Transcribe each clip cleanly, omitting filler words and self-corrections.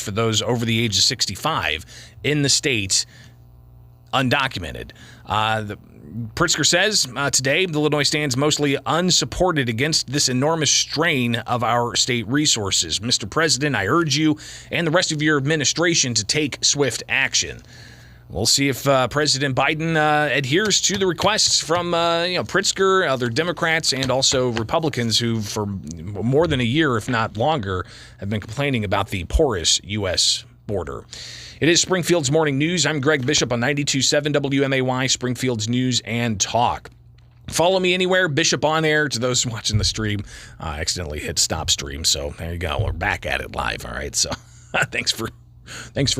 for those over the age of 65 in the state undocumented. Pritzker says today the Illinois stands mostly unsupported against this enormous strain of our state resources. Mr. President, I urge you and the rest of your administration to take swift action. We'll see if President Biden adheres to the requests from Pritzker, other Democrats, and also Republicans who, for more than a year, if not longer, have been complaining about the porous U.S. border. It is Springfield's Morning News. I'm Greg Bishop on 92.7 WMAY, Springfield's News and Talk. Follow me anywhere, Bishop on Air. To those watching the stream, I accidentally hit stop stream, so there you go. We're back at it live, all right? So thanks for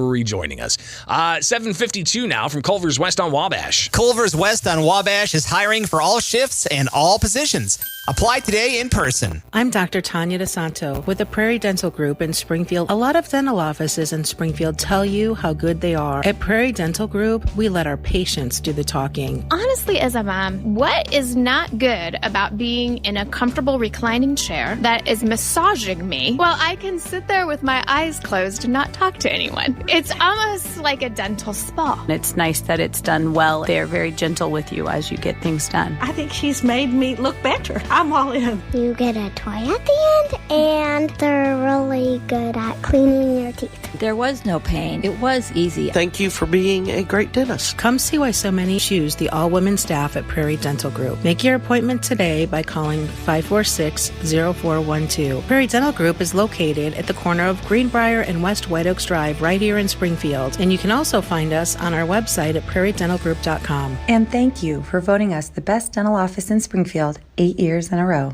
rejoining us. 7:52 now from Culver's West on Wabash. Culver's West on Wabash is hiring for all shifts and all positions. Apply today in person. I'm Dr. Tanya DeSanto with the Prairie Dental Group in Springfield. A lot of dental offices in Springfield tell you how good they are. At Prairie Dental Group, we let our patients do the talking. Honestly, as a mom, what is not good about being in a comfortable reclining chair that is massaging me while I can sit there with my eyes closed and not talk to anyone? It's almost like a dental spa. It's nice that it's done well. They're very gentle with you as you get things done. I think she's made me look better. I'm all in. You get a toy at the end, and they're really good at cleaning your teeth. There was no pain. It was easy. Thank you for being a great dentist. Come see why so many choose the all-women staff at Prairie Dental Group. Make your appointment today by calling 546-0412. Prairie Dental Group is located at the corner of Greenbrier and West White Oaks Drive right here in Springfield. And you can also find us on our website at prairiedentalgroup.com. And thank you for voting us the best dental office in Springfield 8 years in a row.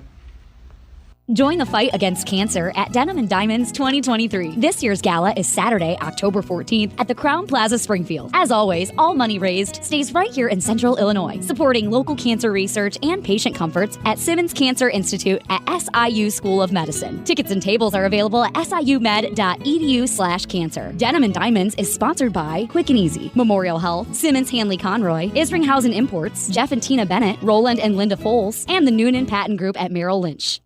Join the fight against cancer at Denim & Diamonds 2023. This year's gala is Saturday, October 14th at the Crown Plaza, Springfield. As always, all money raised stays right here in Central Illinois, supporting local cancer research and patient comforts at Simmons Cancer Institute at SIU School of Medicine. Tickets and tables are available at siumed.edu/cancer. Denim & Diamonds is sponsored by Quick and Easy, Memorial Health, Simmons Hanley Conroy, Isringhausen Imports, Jeff and Tina Bennett, Roland and Linda Foles, and the Noonan Patton Group at Merrill Lynch.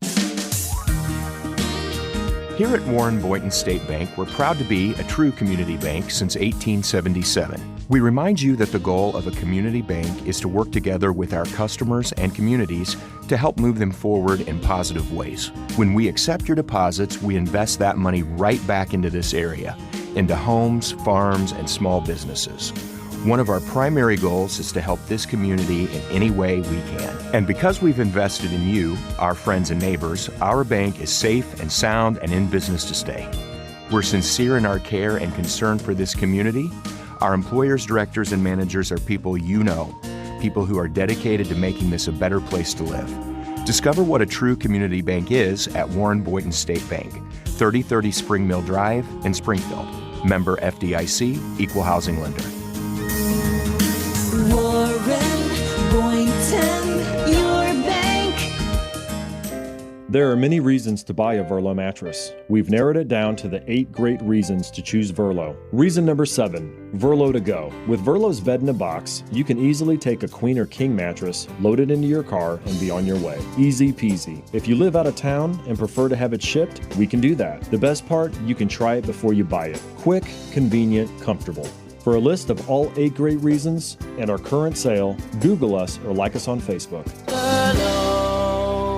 Here at Warren Boynton State Bank, we're proud to be a true community bank since 1877. We remind you that the goal of a community bank is to work together with our customers and communities to help move them forward in positive ways. When we accept your deposits, we invest that money right back into this area, into homes, farms, and small businesses. One of our primary goals is to help this community in any way we can. And because we've invested in you, our friends and neighbors, our bank is safe and sound and in business to stay. We're sincere in our care and concern for this community. Our employers, directors, and managers are people you know, people who are dedicated to making this a better place to live. Discover what a true community bank is at Warren Boynton State Bank, 3030 Spring Mill Drive in Springfield. Member FDIC, Equal Housing Lender. Warren Boynton, your bank. There are many reasons to buy a Verlo mattress. We've narrowed it down to the 8 great reasons to choose Verlo. Reason number 7, Verlo to go. With Verlo's bed in a box, you can easily take a queen or king mattress, load it into your car, and be on your way. Easy peasy. If you live out of town and prefer to have it shipped, we can do that. The best part, you can try it before you buy it. Quick, convenient, comfortable. For a list of all 8 great reasons and our current sale, Google us or like us on Facebook.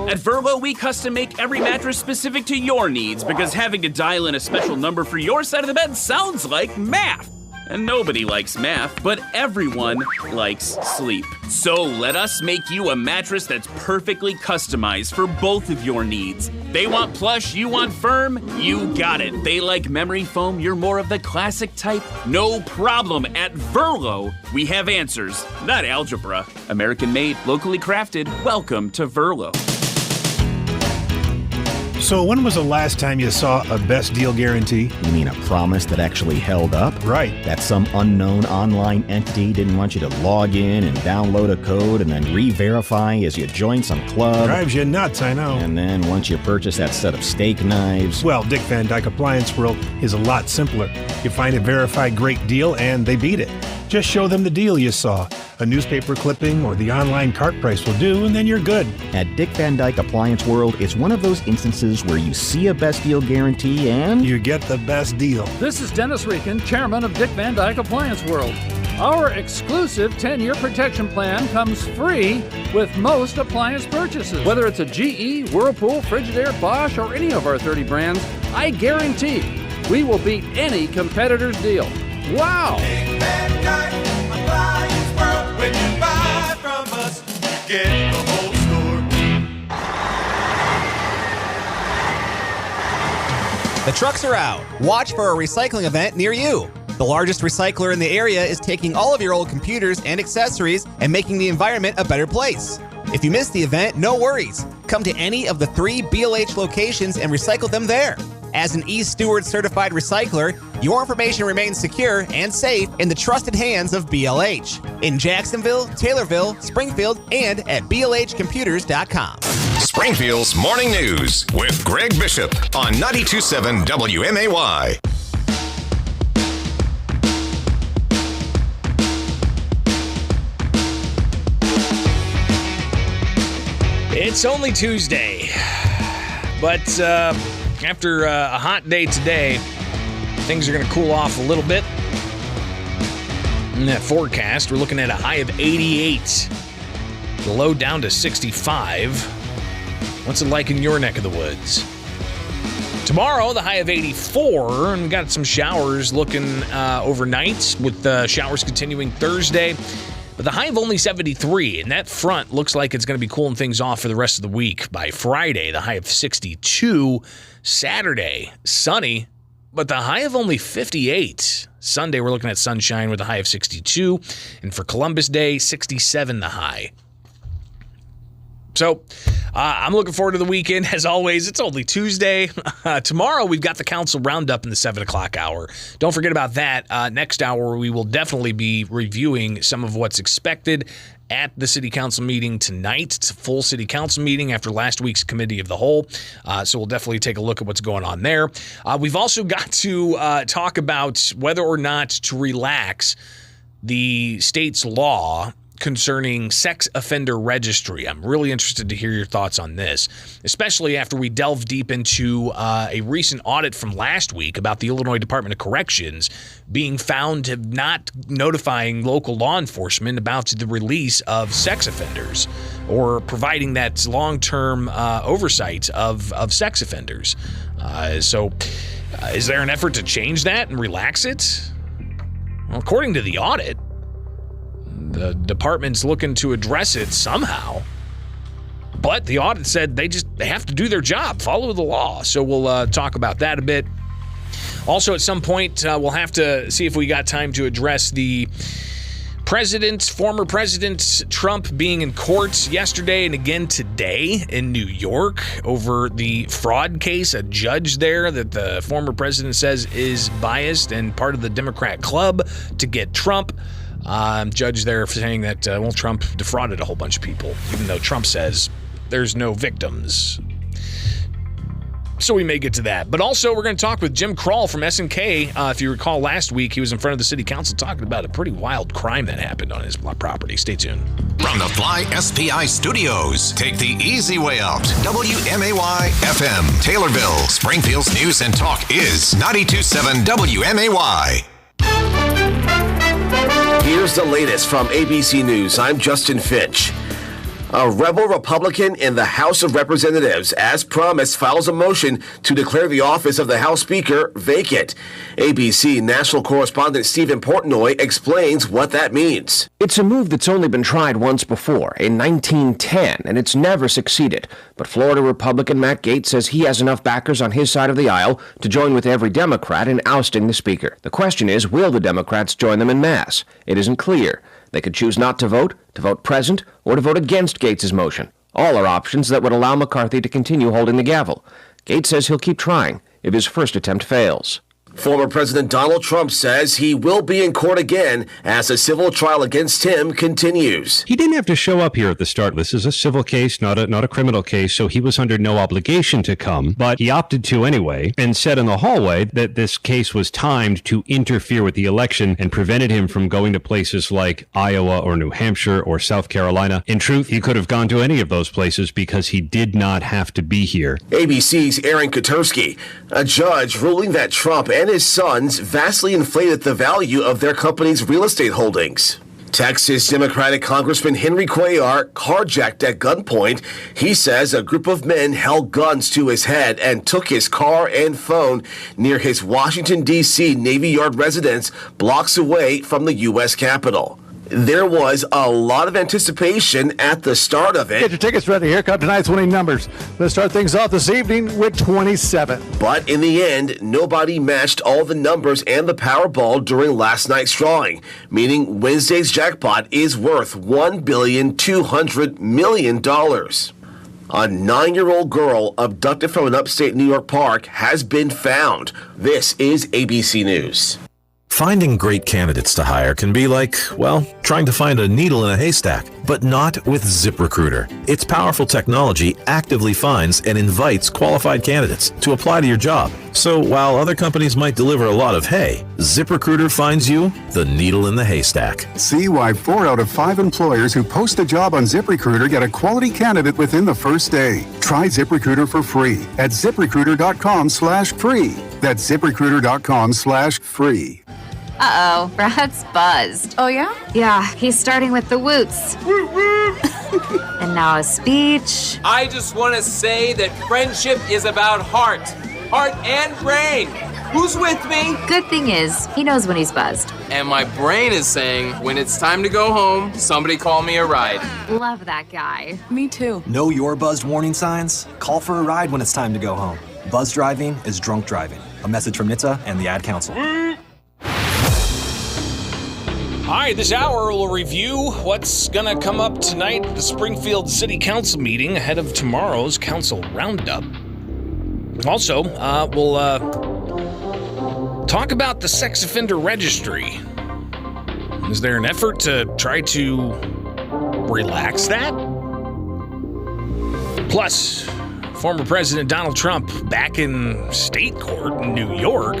At Verlo, we custom make every mattress specific to your needs because having to dial in a special number for your side of the bed sounds like math. And nobody likes math, but everyone likes sleep. So let us make you a mattress that's perfectly customized for both of your needs. They want plush, you want firm, you got it. They like memory foam, you're more of the classic type. No problem. At Verlo, we have answers, not algebra. American made, locally crafted. Welcome to Verlo. So when was the last time you saw a best deal guarantee? You mean a promise that actually held up? Right. That some unknown online entity didn't want you to log in and download a code and then re-verify as you join some club. Drives you nuts, I know. And then once you purchase that set of steak knives... Well, Dick Van Dyke Appliance World is a lot simpler. You find a verified great deal and they beat it. Just show them the deal you saw. A newspaper clipping or the online cart price will do, and then you're good. At Dick Van Dyke Appliance World, it's one of those instances where you see a best deal guarantee and you get the best deal. This is Dennis Rieken, chairman of Dick Van Dyke Appliance World. Our exclusive 10-year protection plan comes free with most appliance purchases. Whether it's a GE, Whirlpool, Frigidaire, Bosch, or any of our 30 brands, I guarantee we will beat any competitor's deal. Wow! Dick Van Dyke Appliance World. When you buy from us, you get the whole store. The trucks are out. Watch for a recycling event near you. The largest recycler in the area is taking all of your old computers and accessories and making the environment a better place. If you missed the event, no worries. Come to any of the 3 BLH locations and recycle them there. As an E-Steward certified recycler, your information remains secure and safe in the trusted hands of BLH. In Jacksonville, Taylorville, Springfield, and at blhcomputers.com. Springfield's Morning News with Greg Bishop on 92.7 WMAY. It's only Tuesday, but after a hot day today, things are going to cool off a little bit. In that forecast, we're looking at a high of 88, the low down to 65. What's it like in your neck of the woods? Tomorrow, the high of 84, and we got some showers looking overnight, with showers continuing Thursday. But the high of only 73, and that front looks like it's going to be cooling things off for the rest of the week. By Friday, the high of 62. Saturday, sunny, but the high of only 58. Sunday, we're looking at sunshine with a high of 62. And for Columbus Day, 67 the high. So I'm looking forward to the weekend. As always, it's only Tuesday. Tomorrow, we've got the council roundup in the 7 o'clock hour. Don't forget about that. Next hour, we will definitely be reviewing some of what's expected at the city council meeting tonight. It's a full city council meeting after last week's committee of the whole. So we'll definitely take a look at what's going on there. We've also got to talk about whether or not to relax the state's law concerning sex offender registry. I'm really interested to hear your thoughts on this, especially after we delve deep into a recent audit from last week about the Illinois Department of Corrections being found to not notifying local law enforcement about the release of sex offenders or providing that long-term oversight of sex offenders. So is there an effort to change that and relax it? Well, according to the audit, the department's looking to address it somehow. But the audit said they have to do their job, follow the law. So we'll talk about that a bit. Also, at some point, we'll have to see if we got time to address the former President Trump being in court yesterday and again today in New York over the fraud case. A judge there that the former president says is biased and part of the Democrat club to get Trump. Judge there saying that, Trump defrauded a whole bunch of people, even though Trump says there's no victims. So we may get to that. But also, we're going to talk with Jim Kroll from SNK. If you recall, last week, he was in front of the city council talking about a pretty wild crime that happened on his property. Stay tuned. From the Fly SPI studios, take the easy way out. WMAY FM, Taylorville, Springfield's News and Talk is 92.7 WMAY. Here's the latest from ABC News. I'm Justin Finch. A rebel Republican in the House of Representatives, as promised, files a motion to declare the office of the House Speaker vacant. ABC national correspondent Stephen Portnoy explains what that means. It's a move that's only been tried once before, in 1910, and it's never succeeded. But Florida Republican Matt Gaetz says he has enough backers on his side of the aisle to join with every Democrat in ousting the Speaker. The question is, will the Democrats join them en masse? It isn't clear. They could choose not to vote present, or to vote against Gaetz's motion. All are options that would allow McCarthy to continue holding the gavel. Gaetz says he'll keep trying if his first attempt fails. Former President Donald Trump says he will be in court again as a civil trial against him continues. He didn't have to show up here at the start. This is a civil case, not a criminal case, so he was under no obligation to come, but he opted to anyway and said in the hallway that this case was timed to interfere with the election and prevented him from going to places like Iowa or New Hampshire or South Carolina. In truth, he could have gone to any of those places because he did not have to be here. ABC's Aaron Koturski, a judge ruling that Trump and his sons vastly inflated the value of their company's real estate holdings. Texas Democratic Congressman Henry Cuellar carjacked at gunpoint. He says a group of men held guns to his head and took his car and phone near his Washington, D.C. Navy Yard residence blocks away from the U.S. Capitol. There was a lot of anticipation at the start of it. Get your tickets ready. Here come tonight's winning numbers. Let's start things off this evening with 27. But in the end, nobody matched all the numbers and the Powerball during last night's drawing, meaning Wednesday's jackpot is worth $1,200,000,000. A 9-year-old girl abducted from an upstate New York park has been found. This is ABC News. Finding great candidates to hire can be like, well, trying to find a needle in a haystack, but not with ZipRecruiter. Its powerful technology actively finds and invites qualified candidates to apply to your job. So while other companies might deliver a lot of hay, ZipRecruiter finds you the needle in the haystack. See why 4 out of 5 employers who post a job on ZipRecruiter get a quality candidate within the first day. Try ZipRecruiter for free at ZipRecruiter.com/free. That's ZipRecruiter.com/free. Uh-oh, Brad's buzzed. Oh, yeah? Yeah, he's starting with the woots. And now a speech. I just want to say that friendship is about heart and brain. Who's with me? Good thing is, he knows when he's buzzed. And my brain is saying, when it's time to go home, somebody call me a ride. Love that guy. Me too. Know your buzzed warning signs? Call for a ride when it's time to go home. Buzz driving is drunk driving. A message from NHTSA and the Ad Council. All right, this hour we'll review what's going to come up tonight at the Springfield City Council meeting ahead of tomorrow's council roundup. Also, we'll talk about the sex offender registry. Is there an effort to try to relax that? Plus, former President Donald Trump back in state court in New York,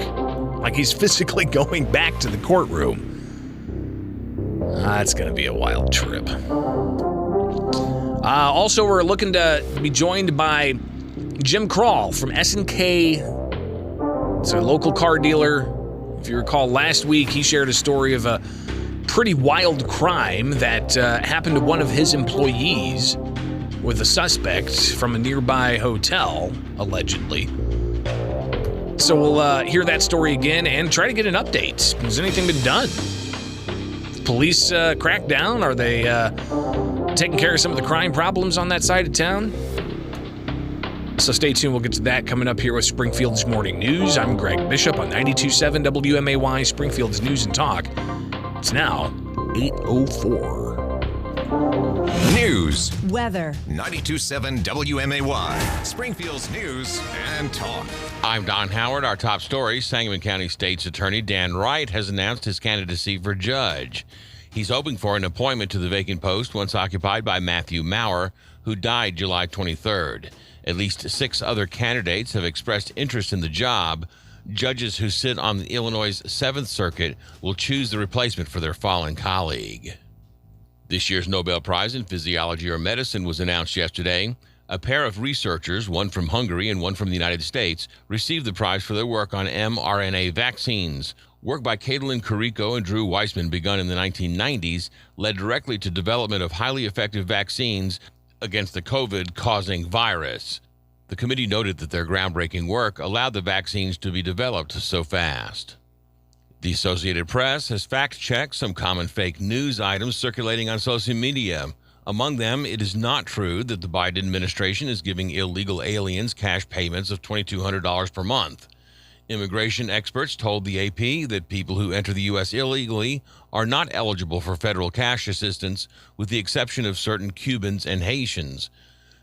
like he's physically going back to the courtroom. That's going to be a wild trip. Also, we're looking to be joined by Jim Crawl from S&K. It's a local car dealer. If you recall, last week he shared a story of a pretty wild crime that happened to one of his employees with a suspect from a nearby hotel, allegedly. So we'll hear that story again and try to get an update. Has anything been done? Police crack down? Are they taking care of some of the crime problems on that side of town? So stay tuned. We'll get to that coming up here with Springfield's Morning News. I'm Greg Bishop on 92.7 WMAY, Springfield's News and Talk. It's now 8:04. News. Weather. 92.7 WMAY, Springfield's News and Talk. I'm Don Howard. Our top story, Sangamon County State's Attorney Dan Wright has announced his candidacy for judge. He's hoping for an appointment to the vacant post once occupied by Matthew Maurer, who died July 23rd. At least 6 other candidates have expressed interest in the job. Judges who sit on the Illinois' 7th Circuit will choose the replacement for their fallen colleague. This year's Nobel Prize in Physiology or Medicine was announced yesterday. A pair of researchers, one from Hungary and one from the United States, received the prize for their work on mRNA vaccines. Work by Caitlin Carrico and Drew Weissman, begun in the 1990s, led directly to development of highly effective vaccines against the COVID-causing virus. The committee noted that their groundbreaking work allowed the vaccines to be developed so fast. The Associated Press has fact-checked some common fake news items circulating on social media. Among them, it is not true that the Biden administration is giving illegal aliens cash payments of $2,200 per month. Immigration experts told the AP that people who enter the U.S. illegally are not eligible for federal cash assistance, with the exception of certain Cubans and Haitians.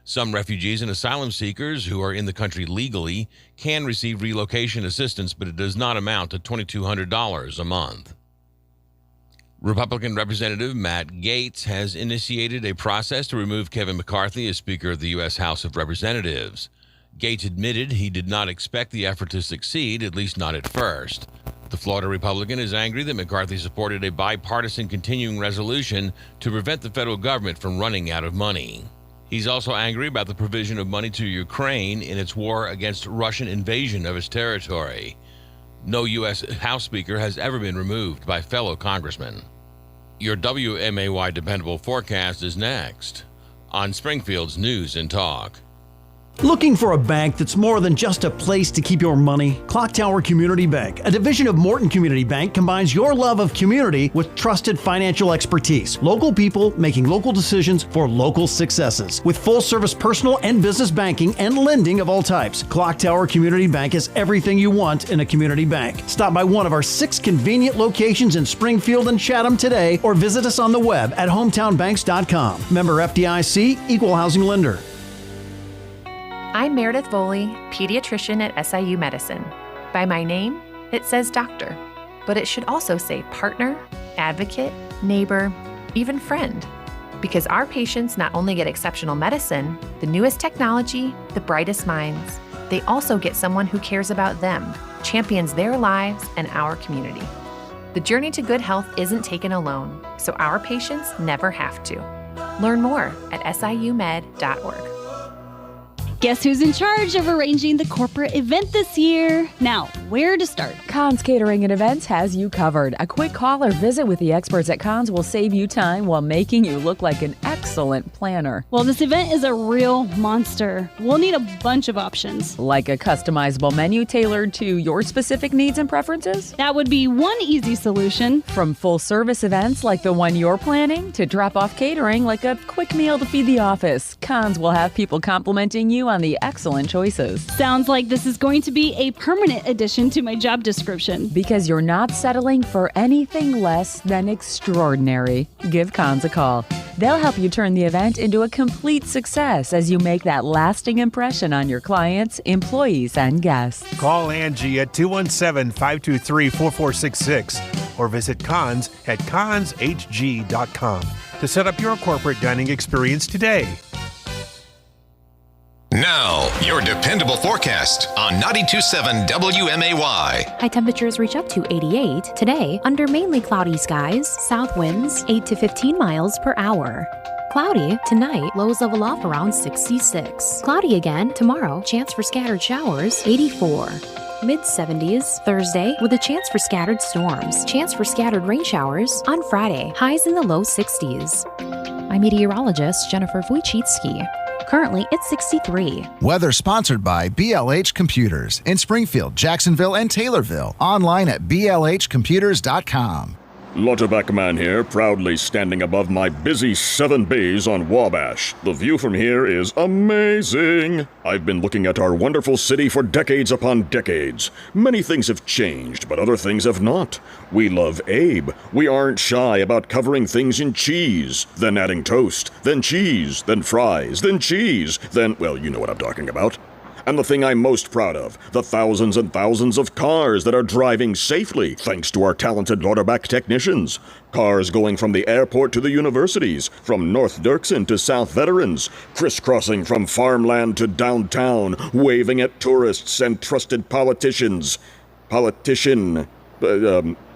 Some refugees and asylum seekers who are in the country legally can receive relocation assistance, but it does not amount to $2,200 a month. Republican Representative Matt Gaetz has initiated a process to remove Kevin McCarthy as Speaker of the U.S. House of Representatives. Gaetz admitted he did not expect the effort to succeed, at least not at first. The Florida Republican is angry that McCarthy supported a bipartisan continuing resolution to prevent the federal government from running out of money. He's also angry about the provision of money to Ukraine in its war against Russian invasion of its territory. No U.S. House Speaker has ever been removed by fellow congressmen. Your WMAY dependable forecast is next on Springfield's News and Talk. Looking for a bank that's more than just a place to keep your money? Clock Tower Community Bank, a division of Morton Community Bank, combines your love of community with trusted financial expertise. Local people making local decisions for local successes. With full-service personal and business banking and lending of all types, Clock Tower Community Bank is everything you want in a community bank. Stop by one of our 6 convenient locations in Springfield and Chatham today, or visit us on the web at hometownbanks.com. Member FDIC, Equal Housing Lender. I'm Meredith Foley, pediatrician at SIU Medicine. By my name, it says doctor, but it should also say partner, advocate, neighbor, even friend. Because our patients not only get exceptional medicine, the newest technology, the brightest minds, they also get someone who cares about them, champions their lives and our community. The journey to good health isn't taken alone, so our patients never have to. Learn more at siumed.org. Guess who's in charge of arranging the corporate event this year? Now, where to start? Conn's Catering and Events has you covered. A quick call or visit with the experts at Conn's will save you time while making you look like an excellent planner. Well, this event is a real monster. We'll need a bunch of options. Like a customizable menu tailored to your specific needs and preferences? That would be one easy solution. From full-service events like the one you're planning to drop-off catering like a quick meal to feed the office, Conn's will have people complimenting you on the excellent choices. Sounds like this is going to be a permanent addition to my job description. Because you're not settling for anything less than extraordinary. Give Conn's a call. They'll help you turn the event into a complete success as you make that lasting impression on your clients, employees, and guests. Call Angie at 217-523-4466 or visit Cons at conshg.com to set up your corporate dining experience today. Now, your dependable forecast on 92.7 WMAY. High temperatures reach up to 88 today under mainly cloudy skies, south winds 8 to 15 miles per hour. Cloudy tonight, lows level off around 66. Cloudy again tomorrow, chance for scattered showers 84. Mid-70s Thursday with a chance for scattered storms. Chance for scattered rain showers on Friday. Highs in the low 60s. I'm meteorologist Jennifer Wojcicki. Currently, it's 63. Weather sponsored by BLH Computers in Springfield, Jacksonville, and Taylorville. Online at blhcomputers.com. Lauterbach Man here, proudly standing above my busy 7 bays on Wabash. The view from here is amazing. I've been looking at our wonderful city for decades upon decades. Many things have changed, but other things have not. We love Abe. We aren't shy about covering things in cheese, then adding toast, then cheese, then fries, then cheese, then, well, you know what I'm talking about. And the thing I'm most proud of, the thousands and thousands of cars that are driving safely thanks to our talented Lauterbach technicians. Cars going from the airport to the universities, from North Dirksen to South Veterans, crisscrossing from farmland to downtown, waving at tourists and trusted politicians.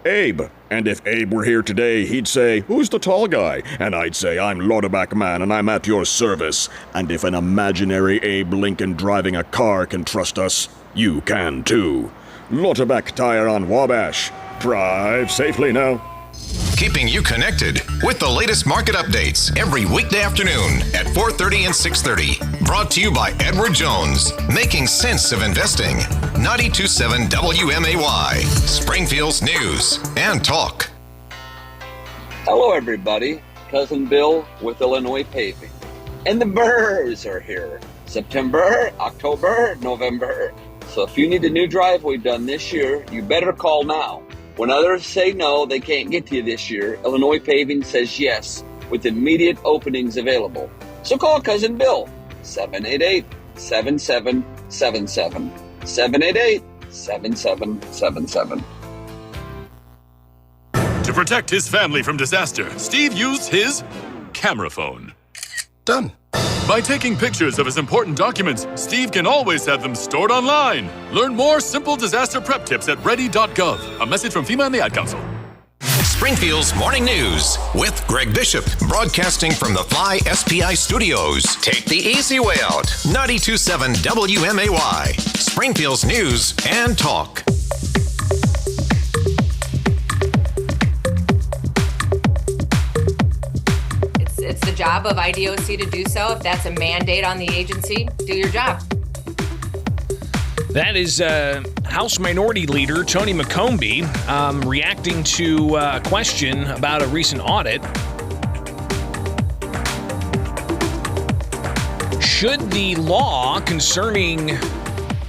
Abe. And if Abe were here today, he'd say, "Who's the tall guy?" And I'd say, "I'm Lauterbach Man, and I'm at your service." And if an imaginary Abe Lincoln driving a car can trust us, you can too. Lauterbach Tire on Wabash. Drive safely now. Keeping you connected with the latest market updates every weekday afternoon at 4:30 and 6:30. Brought to you by Edward Jones, making sense of investing. 92.7 WMAY, Springfield's News and Talk. Hello, everybody. Cousin Bill with Illinois Paving. And the Burrs are here. September, October, November. So if you need a new driveway done this year, you better call now. When others say no, they can't get to you this year, Illinois Paving says yes, with immediate openings available. So call Cousin Bill, 788-7777. 788-7777. To protect his family from disaster, Steve used his camera phone. Done. By taking pictures of his important documents, Steve can always have them stored online. Learn more simple disaster prep tips at ready.gov. A message from FEMA and the Ad Council. Springfield's Morning News with Greg Bishop, broadcasting from the Fly SPI studios. Take the easy way out. 92.7 WMAY, Springfield's news and talk. It's the job of IDOC to do so. If that's a mandate on the agency, do your job. That is House Minority Leader Tony McCombie reacting to a question about a recent audit. Should the law concerning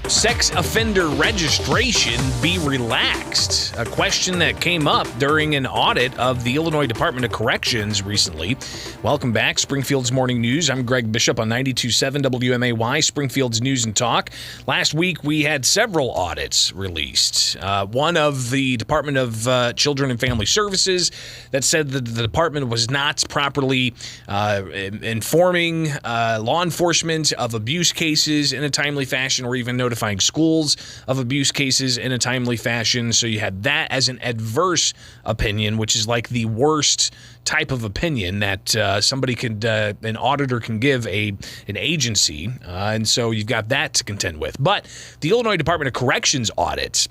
sex offender registration be relaxed? A question that came up during an audit of the Illinois Department of Corrections recently. Welcome back, Springfield's Morning News. I'm Greg Bishop on 92.7 WMAY, Springfield's News and Talk. Last week, we had several audits released. One of the Department of Children and Family Services that said that the department was not properly informing law enforcement of abuse cases in a timely fashion, or even notifying schools of abuse cases in a timely fashion. So you had that as an adverse opinion, which is like the worst type of opinion that somebody could, an auditor can give an agency. And so you've got that to contend with. But the Illinois Department of Corrections audits,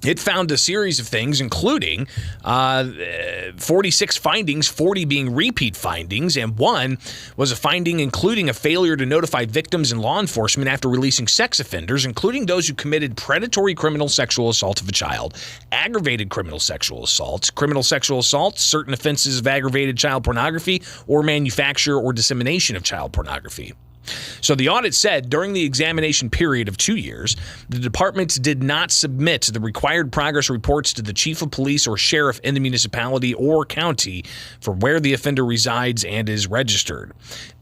it found a series of things, including 46 findings, 40 being repeat findings, and one was a finding including a failure to notify victims and law enforcement after releasing sex offenders, including those who committed predatory criminal sexual assault of a child, aggravated criminal sexual assault, certain offenses of aggravated child pornography, or manufacture or dissemination of child pornography. So the audit said during the examination period of 2 years, the department did not submit the required progress reports to the chief of police or sheriff in the municipality or county for where the offender resides and is registered.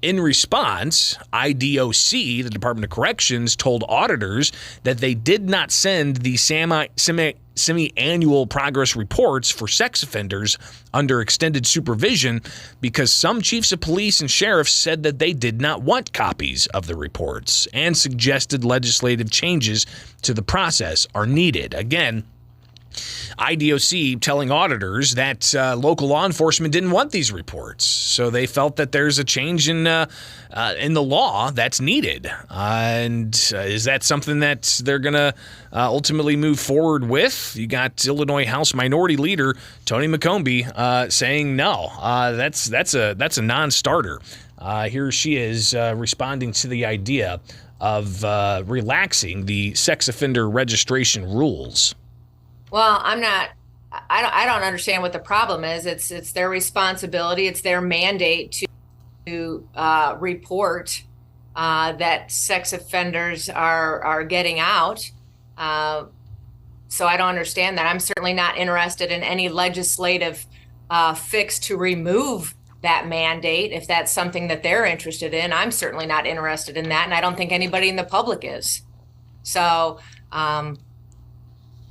In response, IDOC, the Department of Corrections, told auditors that they did not send the semi-annual progress reports for sex offenders under extended supervision because some chiefs of police and sheriffs said that they did not want copies of the reports and suggested legislative changes to the process are needed. Again, IDOC telling auditors that local law enforcement didn't want these reports, so they felt that there's a change in the law that's needed. And is that something that they're going to ultimately move forward with? You got Illinois House Minority Leader Tony McCombie saying no. That's a non-starter. Here she is responding to the idea of relaxing the sex offender registration rules. Well, I don't understand what the problem is. It's their responsibility. It's their mandate to report that sex offenders are getting out. So I don't understand that. I'm certainly not interested in any legislative fix to remove that mandate. If that's something that they're interested in, I'm certainly not interested in that. And I don't think anybody in the public is. So,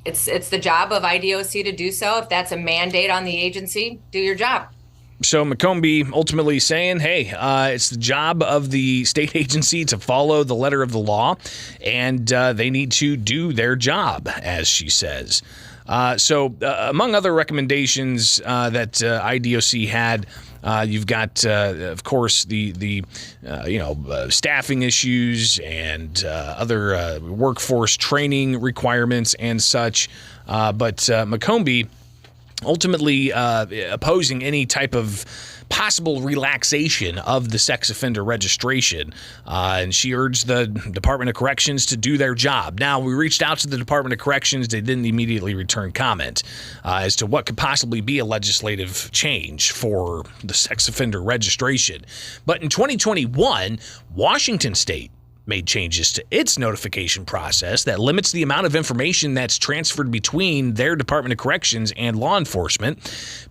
It's the job of IDOC to do so. If that's a mandate on the agency, do your job. So McCombie ultimately saying, hey, it's the job of the state agency to follow the letter of the law, and they need to do their job, as she says. So among other recommendations that IDOC had, you've got, of course, the staffing issues and other workforce training requirements and such. But McCombie ultimately opposing any type of possible relaxation of the sex offender registration. And she urged the Department of Corrections to do their job. Now, we reached out to the Department of Corrections. They didn't immediately return comment as to what could possibly be a legislative change for the sex offender registration. But in 2021, Washington State made changes to its notification process that limits the amount of information that's transferred between their Department of Corrections and law enforcement.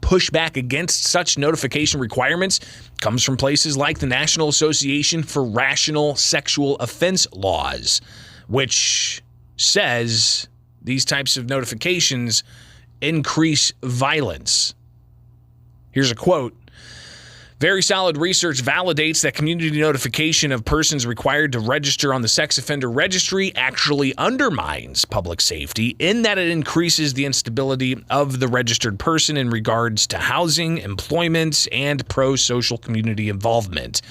Pushback against such notification requirements comes from places like the National Association for Rational Sexual Offense Laws, which says these types of notifications increase violence. Here's a quote. Very solid research validates that community notification of persons required to register on the sex offender registry actually undermines public safety in that it increases the instability of the registered person in regards to housing, employment, and pro-social community involvement.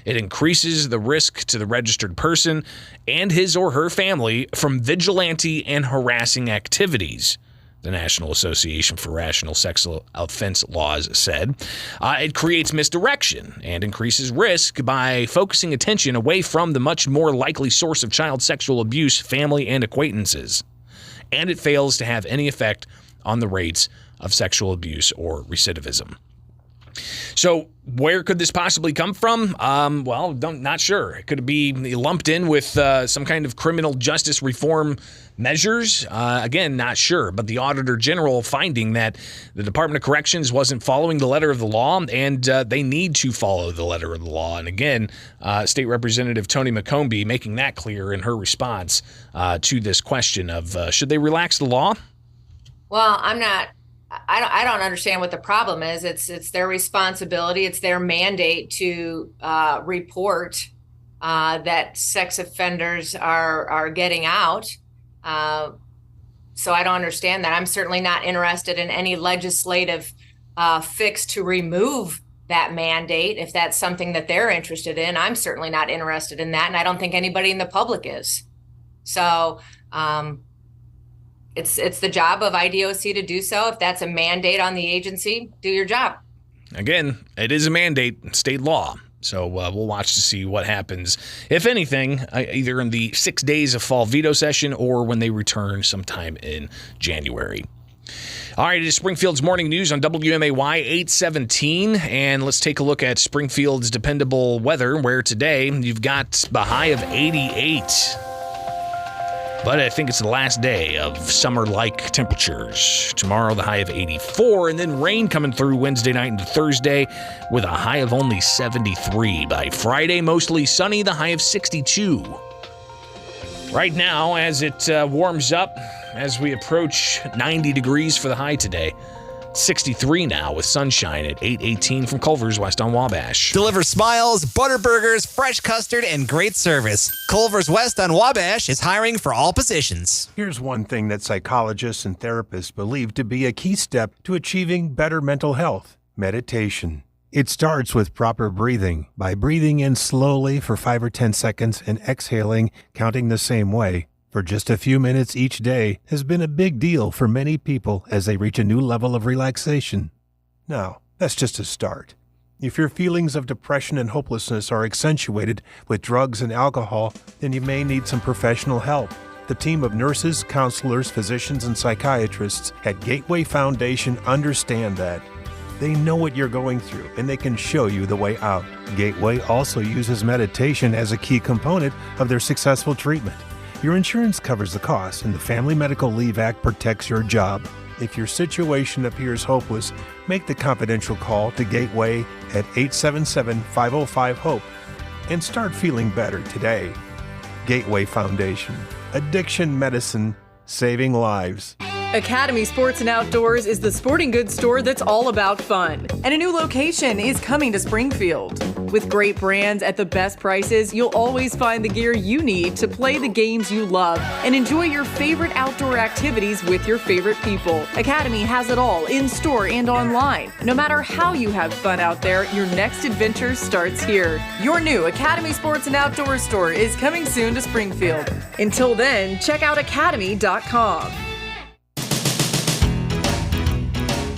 It increases the risk to the registered person and his or her family from vigilante and harassing activities. The National Association for Rational Sexual Offense Laws said. It creates misdirection and increases risk by focusing attention away from the much more likely source of child sexual abuse, family and acquaintances. And it fails to have any effect on the rates of sexual abuse or recidivism. So where could this possibly come from? Not sure. It could be lumped in with some kind of criminal justice reform measures. Again, not sure. But the Auditor General finding that the Department of Corrections wasn't following the letter of the law, and they need to follow the letter of the law. And again, State Representative Tony McCombie making that clear in her response to this question of should they relax the law? Well, I don't understand what the problem is. It's their responsibility. It's their mandate to report that sex offenders are getting out. So I don't understand that. I'm certainly not interested in any legislative fix to remove that mandate. If that's something that they're interested in, I'm certainly not interested in that. And I don't think anybody in the public is. So it's the job of IDOC to do so. If that's a mandate on the agency, do your job. Again, it is a mandate, state law. So we'll watch to see what happens, if anything, either in the 6 days of fall veto session or when they return sometime in January. All right, it is Springfield's Morning News on WMAY 817, and let's take a look at Springfield's dependable weather, where today you've got the high of 88. But I think it's the last day of summer-like temperatures. Tomorrow, the high of 84, and then rain coming through Wednesday night into Thursday with a high of only 73. By Friday, mostly sunny, the high of 62. Right now, as it warms up, as we approach 90 degrees for the high today. 63 now with sunshine at 818 from Culver's West on Wabash. Deliver smiles, butter burgers, fresh custard, and great service. Culver's West on Wabash is hiring for all positions. Here's one thing that psychologists and therapists believe to be a key step to achieving better mental health: meditation. It starts with proper breathing. By breathing in slowly for 5 or 10 seconds and exhaling, counting the same way, for just a few minutes each day has been a big deal for many people as they reach a new level of relaxation. Now, that's just a start. If your feelings of depression and hopelessness are accentuated with drugs and alcohol, then you may need some professional help. The team of nurses, counselors, physicians, and psychiatrists at Gateway Foundation understand that. They know what you're going through, and they can show you the way out. Gateway also uses meditation as a key component of their successful treatment. Your insurance covers the cost, and the Family Medical Leave Act protects your job. If your situation appears hopeless, make the confidential call to Gateway at 877-505-HOPE and start feeling better today. Gateway Foundation. Addiction medicine, saving lives. Academy Sports and Outdoors is the sporting goods store that's all about fun. And a new location is coming to Springfield. With great brands at the best prices, you'll always find the gear you need to play the games you love and enjoy your favorite outdoor activities with your favorite people. Academy has it all in store and online. No matter how you have fun out there, your next adventure starts here. Your new Academy Sports and Outdoors store is coming soon to Springfield. Until then, check out academy.com.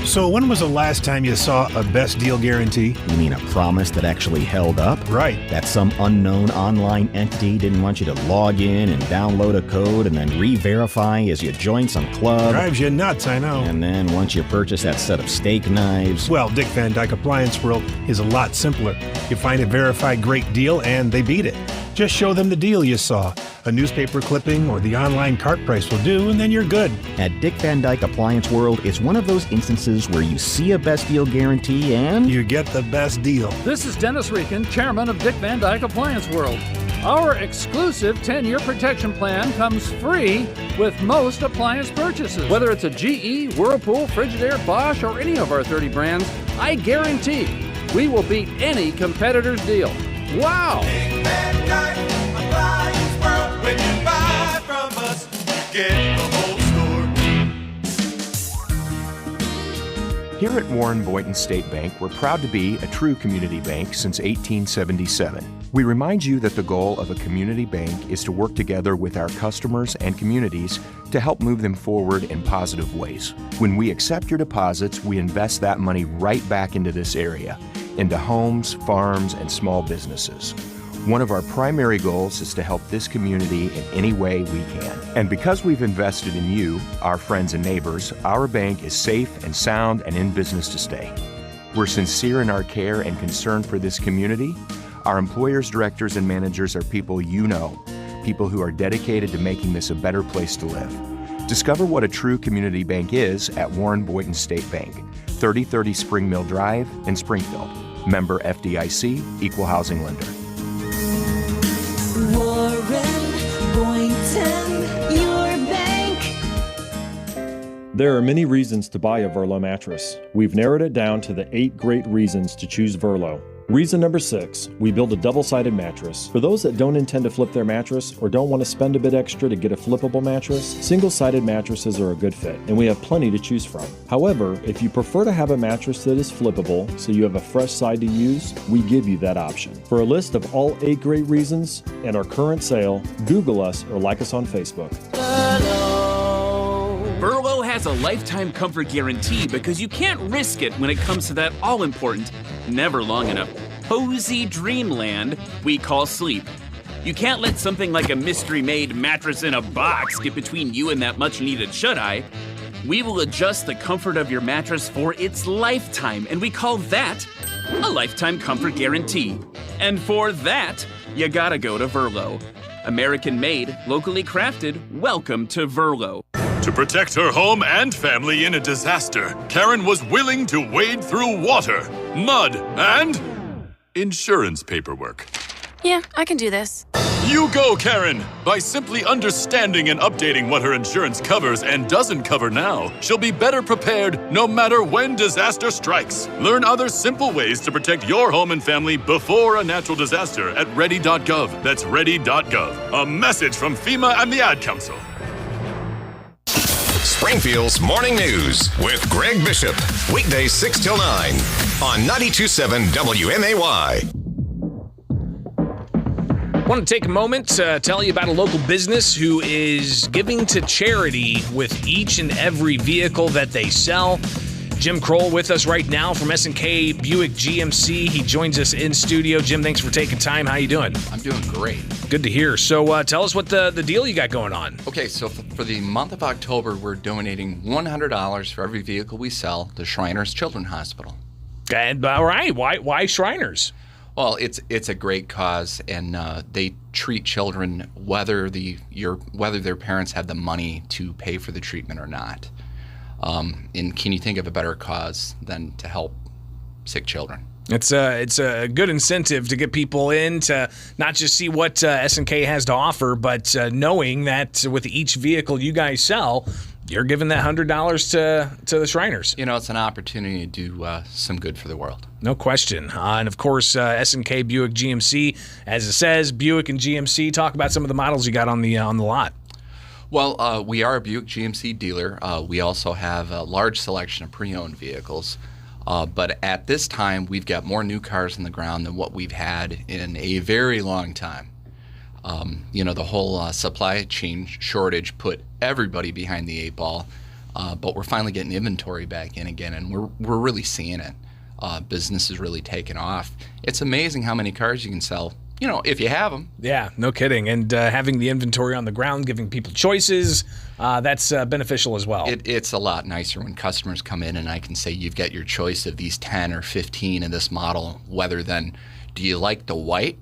So when was the last time you saw a best deal guarantee? You mean a promise that actually held up? Right. That some unknown online entity didn't want you to log in and download a code and then re-verify as you join some club. Drives you nuts, I know. And then once you purchase that set of steak knives... Well, Dick Van Dyke Appliance World is a lot simpler. You find a verified great deal and they beat it. Just show them the deal you saw. A newspaper clipping or the online cart price will do, and then you're good. At Dick Van Dyke Appliance World, it's one of those instances where you see a best deal guarantee and you get the best deal. This is Dennis Rieken, chairman of Dick Van Dyke Appliance World. Our exclusive 10-year protection plan comes free with most appliance purchases. Whether it's a GE, Whirlpool, Frigidaire, Bosch, or any of our 30 brands, I guarantee we will beat any competitor's deal. Wow! Dick Van Dyke Appliance World. When you buy from us, you get the whole store. Here at Warren Boynton State Bank, we're proud to be a true community bank since 1877. We remind you that the goal of a community bank is to work together with our customers and communities to help move them forward in positive ways. When we accept your deposits, we invest that money right back into this area, into homes, farms, and small businesses. One of our primary goals is to help this community in any way we can. And because we've invested in you, our friends and neighbors, our bank is safe and sound and in business to stay. We're sincere in our care and concern for this community. Our employers, directors, and managers are people you know, people who are dedicated to making this a better place to live. Discover what a true community bank is at Warren Boynton State Bank, 3030 Spring Mill Drive in Springfield. Member FDIC, Equal Housing Lender. Warren Boynton, your bank. There are many reasons to buy a Verlo mattress. We've narrowed it down to the 8 great reasons to choose Verlo. Reason number 6, we build a double-sided mattress. For those that don't intend to flip their mattress or don't want to spend a bit extra to get a flippable mattress, single-sided mattresses are a good fit, and we have plenty to choose from. However, if you prefer to have a mattress that is flippable so you have a fresh side to use, we give you that option. For a list of all 8 great reasons and our current sale, Google us or like us on Facebook. Verlo has a lifetime comfort guarantee because you can't risk it when it comes to that all-important, never long enough, cozy dreamland we call sleep. You can't let something like a mystery-made mattress in a box get between you and that much-needed shut-eye. We will adjust the comfort of your mattress for its lifetime, and we call that a lifetime comfort guarantee. And for that, you gotta go to Verlo. American-made, locally crafted, welcome to Verlo. To protect her home and family in a disaster, Karen was willing to wade through water, mud, and insurance paperwork. Yeah, I can do this. You go, Karen! By simply understanding and updating what her insurance covers and doesn't cover now, she'll be better prepared no matter when disaster strikes. Learn other simple ways to protect your home and family before a natural disaster at ready.gov. That's ready.gov. A message from FEMA and the Ad Council. Springfield's Morning News with Greg Bishop. Weekdays 6 till 9 on 92.7 WMAY. I want to take a moment to tell you about a local business who is giving to charity with each and every vehicle that they sell. Jim Kroll with us right now from S&K Buick GMC. He joins us in studio. Jim, thanks for taking time. How you doing? I'm doing great. Good to hear. So tell us what the deal you got going on. Okay, so for the month of October, we're donating $100 for every vehicle we sell to Shriners Children's Hospital. And all right, why Shriners? Well, it's a great cause, and they treat children whether their parents have the money to pay for the treatment or not. And can you think of a better cause than to help sick children? It's a good incentive to get people in to not just see what S&K has to offer, but knowing that with each vehicle you guys sell, you're giving that $100 to the Shriners. You know, it's an opportunity to do some good for the world. No question. And of course, S&K Buick GMC, as it says, Buick and GMC. Talk about some of the models you got on the lot. Well, we are a Buick GMC dealer. We also have a large selection of pre-owned vehicles. But at this time, we've got more new cars on the ground than what we've had in a very long time. The whole supply chain shortage put everybody behind the 8 ball. But we're finally getting inventory back in again, and we're really seeing it. Business is really taking off. It's amazing how many cars you can sell if you have them. Yeah, no kidding. And having the inventory on the ground, giving people choices, that's beneficial as well. It's a lot nicer when customers come in and I can say, you've got your choice of these 10 or 15 in this model, whether then, do you like the white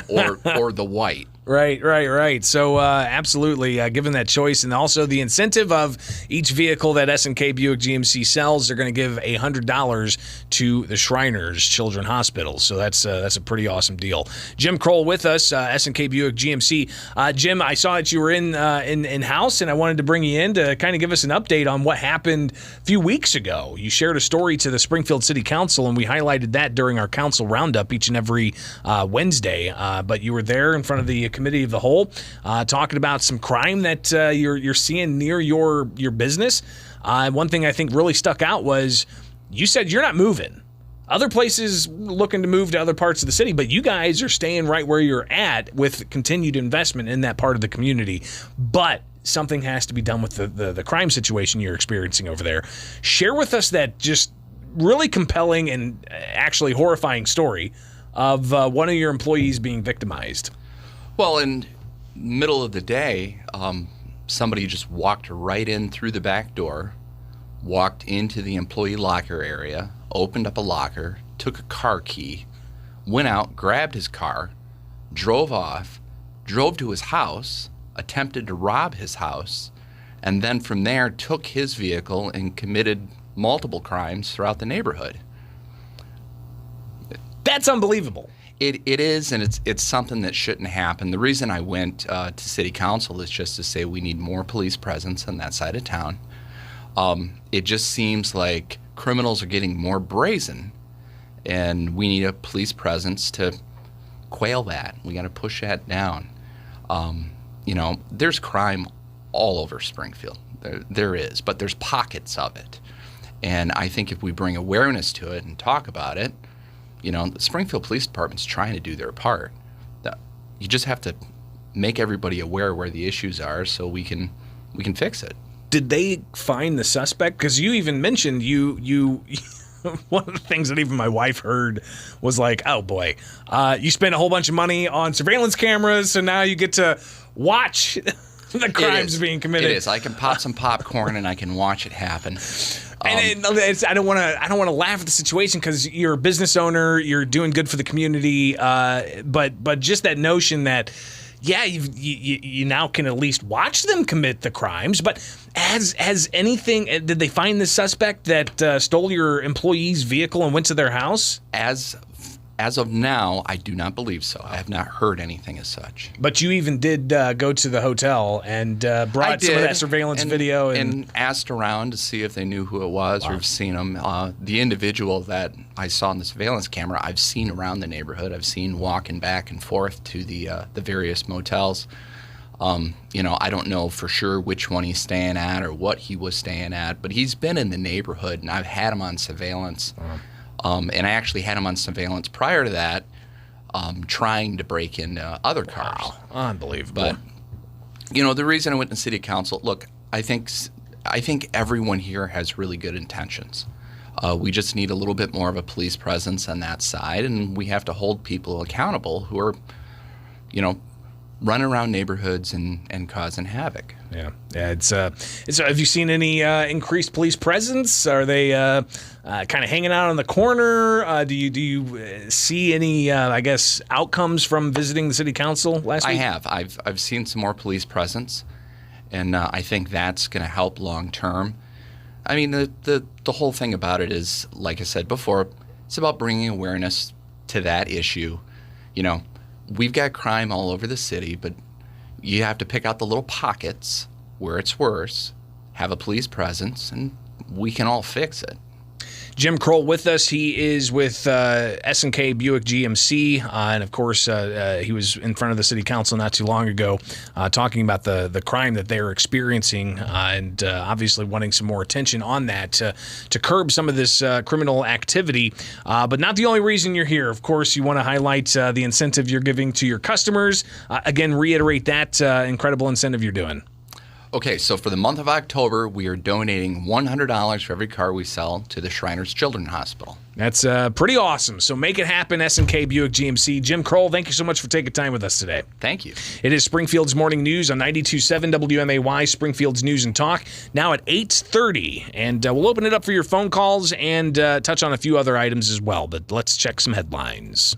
or the white? Right. So absolutely, given that choice and also the incentive of each vehicle that S&K Buick GMC sells, they're going to give $100 to the Shriners Children's Hospital. So that's a pretty awesome deal. Jim Kroll with us, S&K Buick GMC. Jim, I saw that you were in house, and I wanted to bring you in to kind of give us an update on what happened a few weeks ago. You shared a story to the Springfield City Council, and we highlighted that during our council roundup each and every Wednesday. But you were there in front of the Committee of the Whole, talking about some crime that you're seeing near your business. One thing I think really stuck out was you said you're not moving. Other places looking to move to other parts of the city, but you guys are staying right where you're at with continued investment in that part of the community. But something has to be done with the crime situation you're experiencing over there. Share with us that just really compelling and actually horrifying story of one of your employees being victimized. Well, in middle of the day, somebody just walked right in through the back door, walked into the employee locker area, opened up a locker, took a car key, went out, grabbed his car, drove off, drove to his house, attempted to rob his house, and then from there took his vehicle and committed multiple crimes throughout the neighborhood. That's unbelievable. It is, and it's something that shouldn't happen. The reason I went to City Council is just to say we need more police presence on that side of town. It just seems like criminals are getting more brazen, and we need a police presence to quail that. We got to push that down. There's crime all over Springfield. There is, but there's pockets of it. And I think if we bring awareness to it and talk about it, the Springfield Police Department's trying to do their part. You just have to make everybody aware where the issues are so we can fix it. Did they find the suspect? Because you even mentioned you one of the things that even my wife heard was like, oh boy, you spent a whole bunch of money on surveillance cameras, so now you get to watch the crimes being committed. It is. I can pop some popcorn and I can watch it happen. I don't want to laugh at the situation because you're a business owner, you're doing good for the community, but just that notion that, yeah, you now can at least watch them commit the crimes. But has anything? Did they find the suspect that stole your employee's vehicle and went to their house? As of now, I do not believe so. I have not heard anything as such. But you even did go to the hotel and brought some of that surveillance video and asked around to see if they knew who it was or have seen him. The individual that I saw in the surveillance camera, I've seen around the neighborhood. I've seen walking back and forth to the various motels. I don't know for sure which one he's staying at or what he was staying at, but he's been in the neighborhood, and I've had him on surveillance. And I actually had him on surveillance prior to that, trying to break into other cars. Wow, unbelievable. But, the reason I went to City Council, look, I think everyone here has really good intentions. We just need a little bit more of a police presence on that side, and we have to hold people accountable who are, running around neighborhoods and causing havoc. Yeah. It's have you seen any increased police presence? Are they kind of hanging out on the corner? Do you see any outcomes from visiting the city council last week? I have. I've seen some more police presence, and I think that's going to help long term. I mean, the whole thing about it is, like I said before, it's about bringing awareness to that issue. We've got crime all over the city, but you have to pick out the little pockets where it's worse, have a police presence, and we can all fix it. Jim Kroll with us. He is with S&K Buick GMC, and of course, he was in front of the city council not too long ago talking about the crime that they're experiencing and obviously wanting some more attention on that to curb some of this criminal activity. But not the only reason you're here. Of course, you want to highlight the incentive you're giving to your customers. Again, reiterate that incredible incentive you're doing. Okay, so for the month of October, we are donating $100 for every car we sell to the Shriners Children's Hospital. That's pretty awesome. So make it happen, S&K Buick GMC. Jim Kroll, thank you so much for taking time with us today. Thank you. It is Springfield's Morning News on 92.7 WMAY, Springfield's News and Talk, now at 8:30. And we'll open it up for your phone calls and touch on a few other items as well. But let's check some headlines.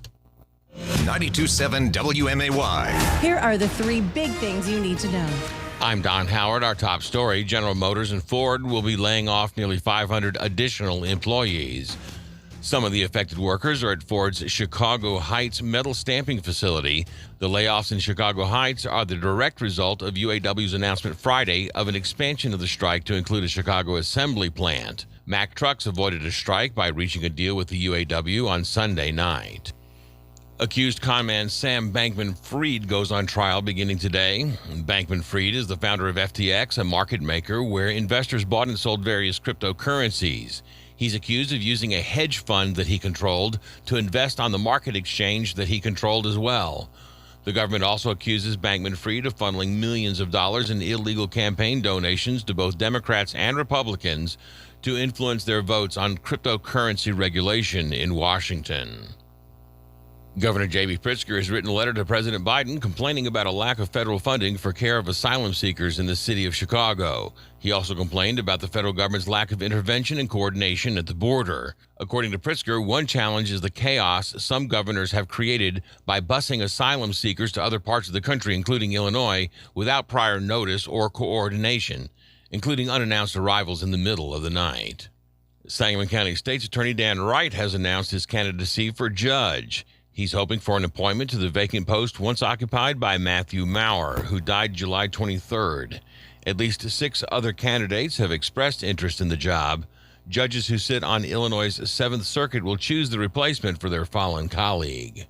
92.7 WMAY. Here are the 3 big things you need to know. I'm Don Howard. Our top story, General Motors and Ford will be laying off nearly 500 additional employees. Some of the affected workers are at Ford's Chicago Heights metal stamping facility. The layoffs in Chicago Heights are the direct result of UAW's announcement Friday of an expansion of the strike to include a Chicago assembly plant. Mack Trucks avoided a strike by reaching a deal with the UAW on Sunday night. Accused conman Sam Bankman-Fried goes on trial beginning today. Bankman-Fried is the founder of FTX, a market maker where investors bought and sold various cryptocurrencies. He's accused of using a hedge fund that he controlled to invest on the market exchange that he controlled as well. The government also accuses Bankman-Fried of funneling millions of dollars in illegal campaign donations to both Democrats and Republicans to influence their votes on cryptocurrency regulation in Washington. Governor J.B. Pritzker has written a letter to President Biden complaining about a lack of federal funding for care of asylum seekers in the city of Chicago. He also complained about the federal government's lack of intervention and coordination at the border. According to Pritzker, one challenge is the chaos some governors have created by busing asylum seekers to other parts of the country, including Illinois, without prior notice or coordination, including unannounced arrivals in the middle of the night. Sangamon County State's Attorney Dan Wright has announced his candidacy for judge. He's hoping for an appointment to the vacant post once occupied by Matthew Maurer, who died July 23rd. At least 6 other candidates have expressed interest in the job. Judges who sit on Illinois' 7th Circuit will choose the replacement for their fallen colleague.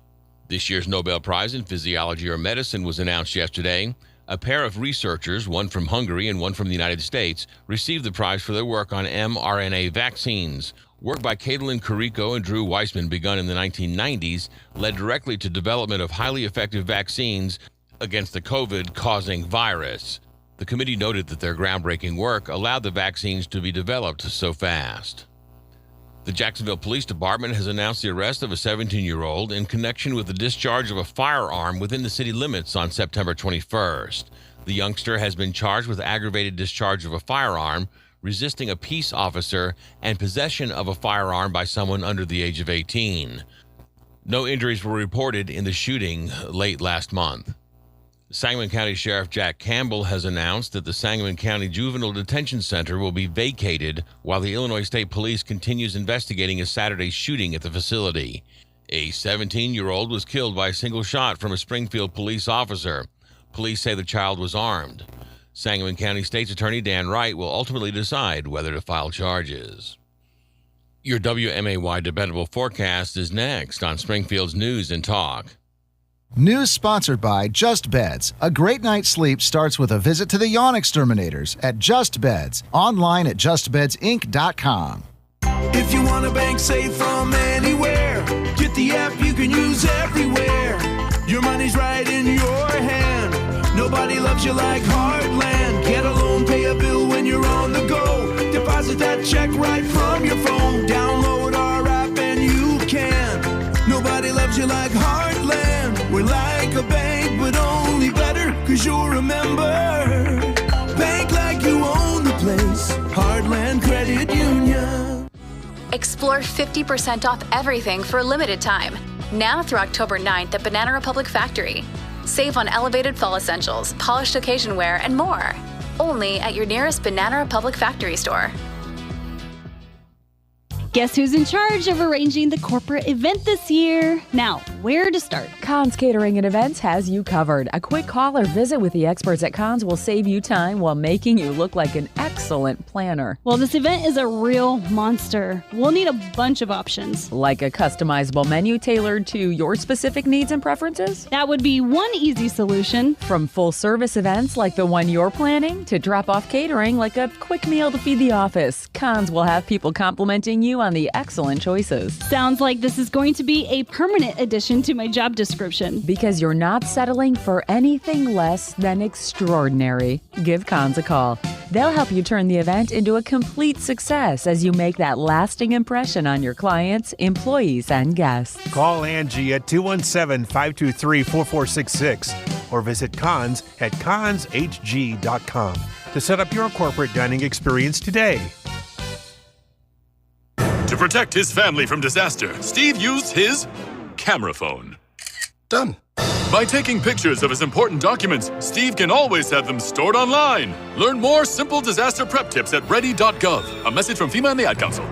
This year's Nobel Prize in Physiology or Medicine was announced yesterday. A pair of researchers, one from Hungary and one from the United States, received the prize for their work on mRNA vaccines. Work by Caitlin Carrico and Drew Weissman, begun in the 1990s, led directly to development of highly effective vaccines against the COVID-causing virus. The committee noted that their groundbreaking work allowed the vaccines to be developed so fast. The Jacksonville Police Department has announced the arrest of a 17-year-old in connection with the discharge of a firearm within the city limits on September 21st. The youngster has been charged with aggravated discharge of a firearm, resisting a peace officer, and possession of a firearm by someone under the age of 18. No injuries were reported in the shooting late last month. Sangamon County Sheriff Jack Campbell has announced that the Sangamon County Juvenile Detention Center will be vacated while the Illinois State Police continues investigating a Saturday shooting at the facility. A 17-year-old was killed by a single shot from a Springfield police officer. Police say the child was armed. Sangamon County State's Attorney Dan Wright will ultimately decide whether to file charges. Your WMAY dependable forecast is next on Springfield's News and Talk. News sponsored by Just Beds. A great night's sleep starts with a visit to the yawn exterminators at Just Beds. Online at justbedsinc.com. If you want a bank safe from anywhere, get the app you can use everywhere. Your money's right in your hand. Nobody loves you like Heartland. Get a loan, pay a bill when you're on the go. Deposit that check right from your phone. Download our app and you can. Nobody loves you like Heartland. We're like a bank, but only better, 'cause you'll remember. Bank like you own the place. Heartland Credit Union. Explore 50% off everything for a limited time. Now through October 9th at Banana Republic Factory. Save on elevated fall essentials, polished occasion wear, and more. Only at your nearest Banana Republic Factory store. Guess who's in charge of arranging the corporate event this year? Now, where to start? Conn's Catering and Events has you covered. A quick call or visit with the experts at Conn's will save you time while making you look like an excellent planner. Well, this event is a real monster. We'll need a bunch of options. Like a customizable menu tailored to your specific needs and preferences? That would be one easy solution. From full-service events like the one you're planning to drop-off catering like a quick meal to feed the office, Conn's will have people complimenting you on the excellent choices. Sounds like this is going to be a permanent addition to my job description. Because you're not settling for anything less than extraordinary. Give Cons a call. They'll help you turn the event into a complete success as you make that lasting impression on your clients, employees, and guests. Call Angie at 217-523-4466 or visit Cons at conshg.com to set up your corporate dining experience today. To protect his family from disaster, Steve used his camera phone. Done. By taking pictures of his important documents, Steve can always have them stored online. Learn more simple disaster prep tips at ready.gov. A message from FEMA and the Ad Council.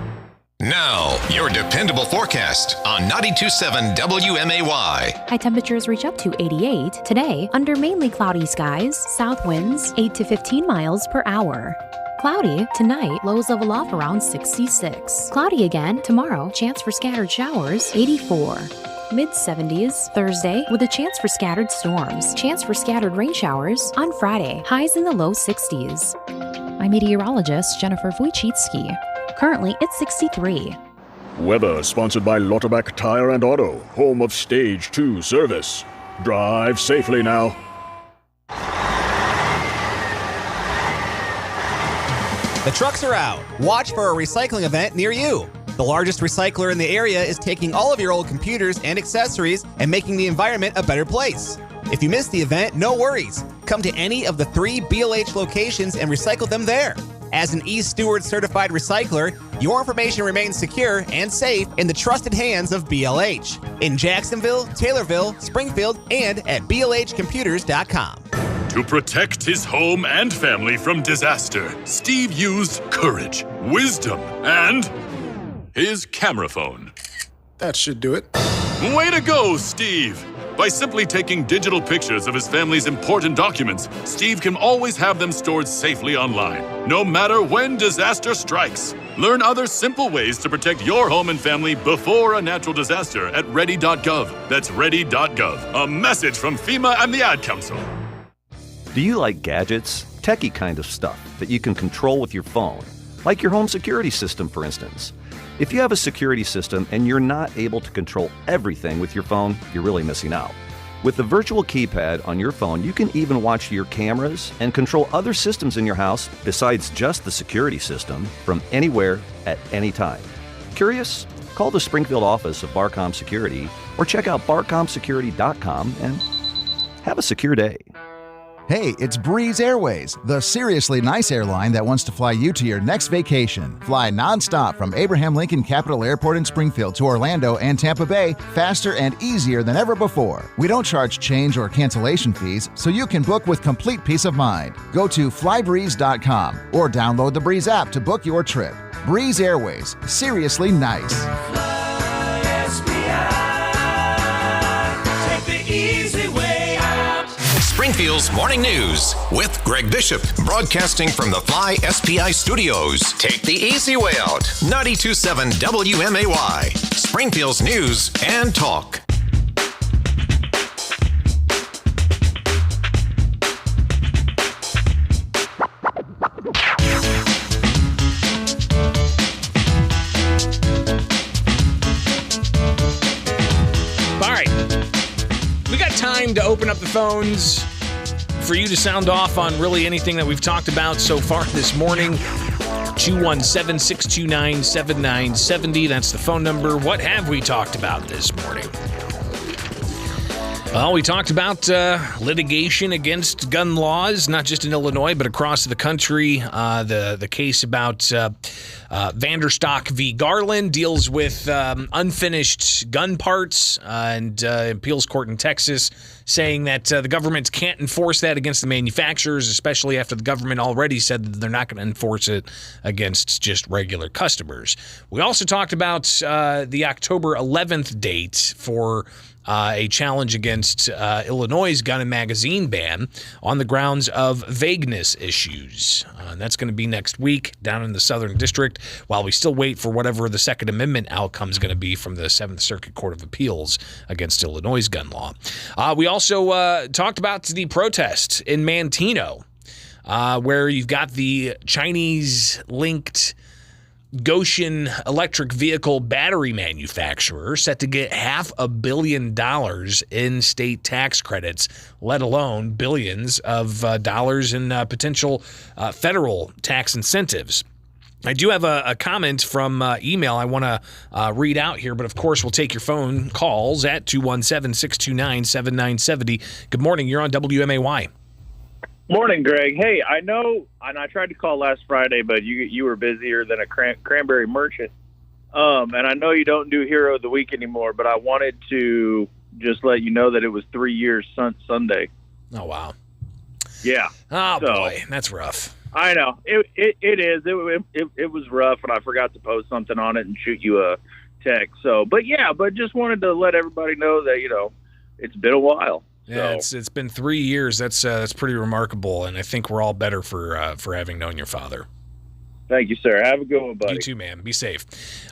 Now, your dependable forecast on 92.7 WMAY. High temperatures reach up to 88. Today, under mainly cloudy skies, south winds 8 to 15 miles per hour. Cloudy tonight, lows level off around 66. Cloudy again tomorrow, chance for scattered showers 84. Mid-70s Thursday with a chance for scattered storms. Chance for scattered rain showers on Friday. Highs in the low 60s. I'm meteorologist Jennifer Wojcicki. Currently, it's 63. Weather sponsored by Lauterbach Tire and Auto, home of Stage 2 service. Drive safely now. The trucks are out. Watch for a recycling event near you. The largest recycler in the area is taking all of your old computers and accessories and making the environment a better place. If you miss the event, no worries. Come to any of the 3 BLH locations and recycle them there. As an eSteward certified recycler, your information remains secure and safe in the trusted hands of BLH. In Jacksonville, Taylorville, Springfield, and at blhcomputers.com. To protect his home and family from disaster, Steve used courage, wisdom, and his camera phone. That should do it. Way to go, Steve! By simply taking digital pictures of his family's important documents, Steve can always have them stored safely online, no matter when disaster strikes. Learn other simple ways to protect your home and family before a natural disaster at ready.gov. That's ready.gov. A message from FEMA and the Ad Council. Do you like gadgets? Techie kind of stuff that you can control with your phone, like your home security system, for instance. If you have a security system and you're not able to control everything with your phone, you're really missing out. With the virtual keypad on your phone, you can even watch your cameras and control other systems in your house besides just the security system from anywhere at any time. Curious? Call the Springfield office of Barcom Security or check out barcomsecurity.com and have a secure day. Hey, it's Breeze Airways, the seriously nice airline that wants to fly you to your next vacation. Fly nonstop from Abraham Lincoln Capital Airport in Springfield to Orlando and Tampa Bay, faster and easier than ever before. We don't charge change or cancellation fees, so you can book with complete peace of mind. Go to flybreeze.com or download the Breeze app to book your trip. Breeze Airways, seriously nice. Take the easy way out. Springfield's Morning News with Greg Bishop, broadcasting from the Fly SPI studios. Take the easy way out. 92.7 WMAY, Springfield's news and talk. All right. We got time to open up the phones for you to sound off on really anything that we've talked about so far this morning. 217-629-7970. That's the phone number. What have we talked about this morning? Well, we talked about litigation against gun laws, not just in Illinois, but across the country. The case about Vanderstock v. Garland deals with unfinished gun parts, and appeals court in Texas saying that the government can't enforce that against the manufacturers, especially after the government already said that they're not going to enforce it against just regular customers. We also talked about the October 11th date for a challenge against Illinois' gun and magazine ban on the grounds of vagueness issues. And that's going to be next week down in the Southern District, while we still wait for whatever the Second Amendment outcome is going to be from the 7th Circuit Court of Appeals against Illinois' gun law. We also talked about the protest in Manteno, where you've got the Chinese-linked Goshen electric vehicle battery manufacturer set to get $500 million in state tax credits, let alone billions of dollars in potential federal tax incentives. I do have a comment from email I want to read out here, but of course we'll take your phone calls at 217-629-7970. Good morning. You're on WMAY. Morning, Greg. Hey, I know, and I tried to call last Friday, but you were busier than a cranberry merchant. And I know you don't do Hero of the Week anymore, but I wanted to just let you know that it was 3 years Sunday. Oh, wow. Yeah. Oh, boy. That's rough. I know. It is. It was rough, and I forgot to post something on it and shoot you a text. So, but just wanted to let everybody know that, it's been a while. Yeah, it's been 3 years. That's pretty remarkable, and I think we're all better for having known your father. Thank you, sir. Have a good one, buddy. You too, man. Be safe.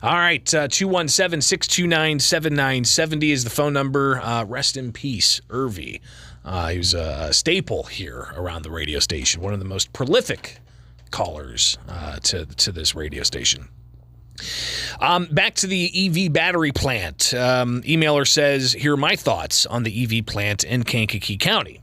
All right, 217-629-7970 is the phone number. Rest in peace, Irvy. He was a staple here around the radio station, one of the most prolific callers to this radio station. Back to the EV battery plant. Emailer says, here are my thoughts on the EV plant in Kankakee County.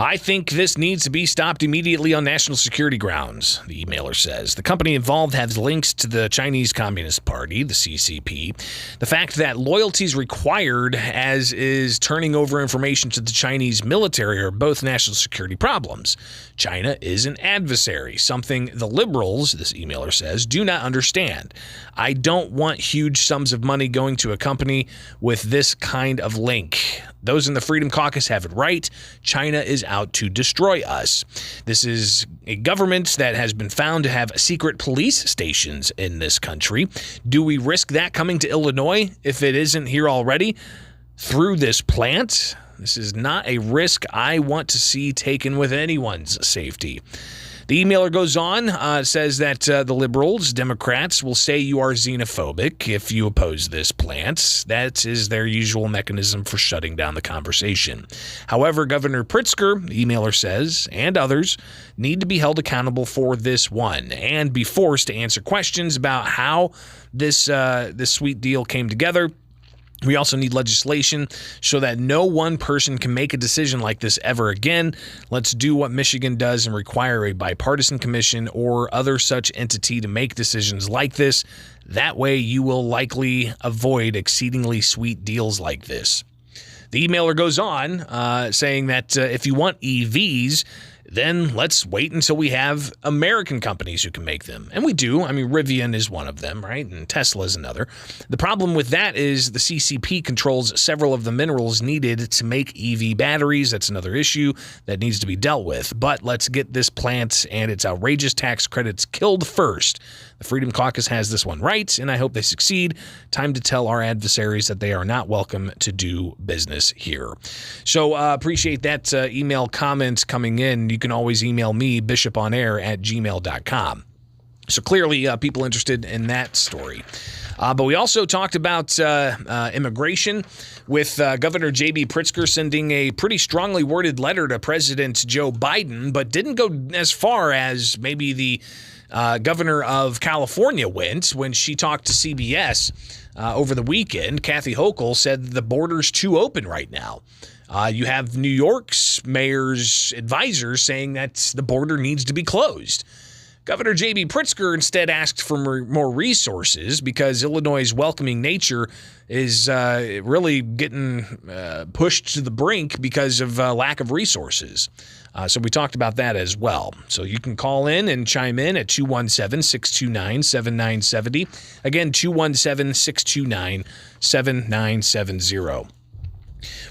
I think this needs to be stopped immediately on national security grounds, the emailer says. The company involved has links to the Chinese Communist Party, the CCP. The fact that loyalty is required, as is turning over information to the Chinese military, are both national security problems. China is an adversary, something the liberals, this emailer says, do not understand. I don't want huge sums of money going to a company with this kind of link. Those in the Freedom Caucus have it right. China is out to destroy us. This is a government that has been found to have secret police stations in this country. Do we risk that coming to Illinois if it isn't here already through this plant? This is not a risk I want to see taken with anyone's safety. The emailer goes on, says that the liberals, Democrats, will say you are xenophobic if you oppose this plant. That is their usual mechanism for shutting down the conversation. However, Governor Pritzker, the emailer says, and others need to be held accountable for this one and be forced to answer questions about how this sweet deal came together. We also need legislation so that no one person can make a decision like this ever again. Let's do what Michigan does and require a bipartisan commission or other such entity to make decisions like this. That way you will likely avoid exceedingly sweet deals like this. The emailer goes on saying that if you want EVs, then let's wait until we have American companies who can make them. And we do. I mean, Rivian is one of them, right? And Tesla is another. The problem with that is the CCP controls several of the minerals needed to make EV batteries. That's another issue that needs to be dealt with. But let's get this plant and its outrageous tax credits killed first. The Freedom Caucus has this one right, and I hope they succeed. Time to tell our adversaries that they are not welcome to do business here. So appreciate that email comment coming in. You can always email me, bishoponair@gmail.com. So clearly people interested in that story. But we also talked about immigration with Governor J.B. Pritzker sending a pretty strongly worded letter to President Joe Biden, but didn't go as far as maybe the governor of California went when she talked to CBS over the weekend. Kathy Hochul said the border's too open right now. You have New York's mayor's advisors saying that the border needs to be closed. Governor J.B. Pritzker instead asked for more resources because Illinois' welcoming nature is really getting pushed to the brink because of lack of resources. So we talked about that as well. So you can call in and chime in at 217-629-7970. Again, 217-629-7970.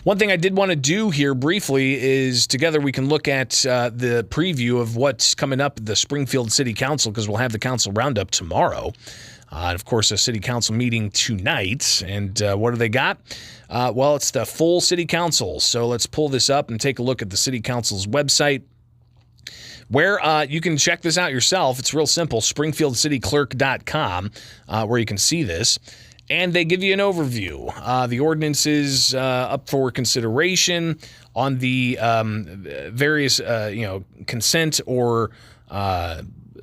One thing I did want to do here briefly is together we can look at the preview of what's coming up at the Springfield City Council, because we'll have the council roundup tomorrow. And of course, a city council meeting tonight. And what do they got? Well, it's the full city council. So let's pull this up and take a look at the city council's website, where you can check this out yourself. It's real simple, springfieldcityclerk.com, where you can see this. And they give you an overview. The ordinance is up for consideration on the various, consent or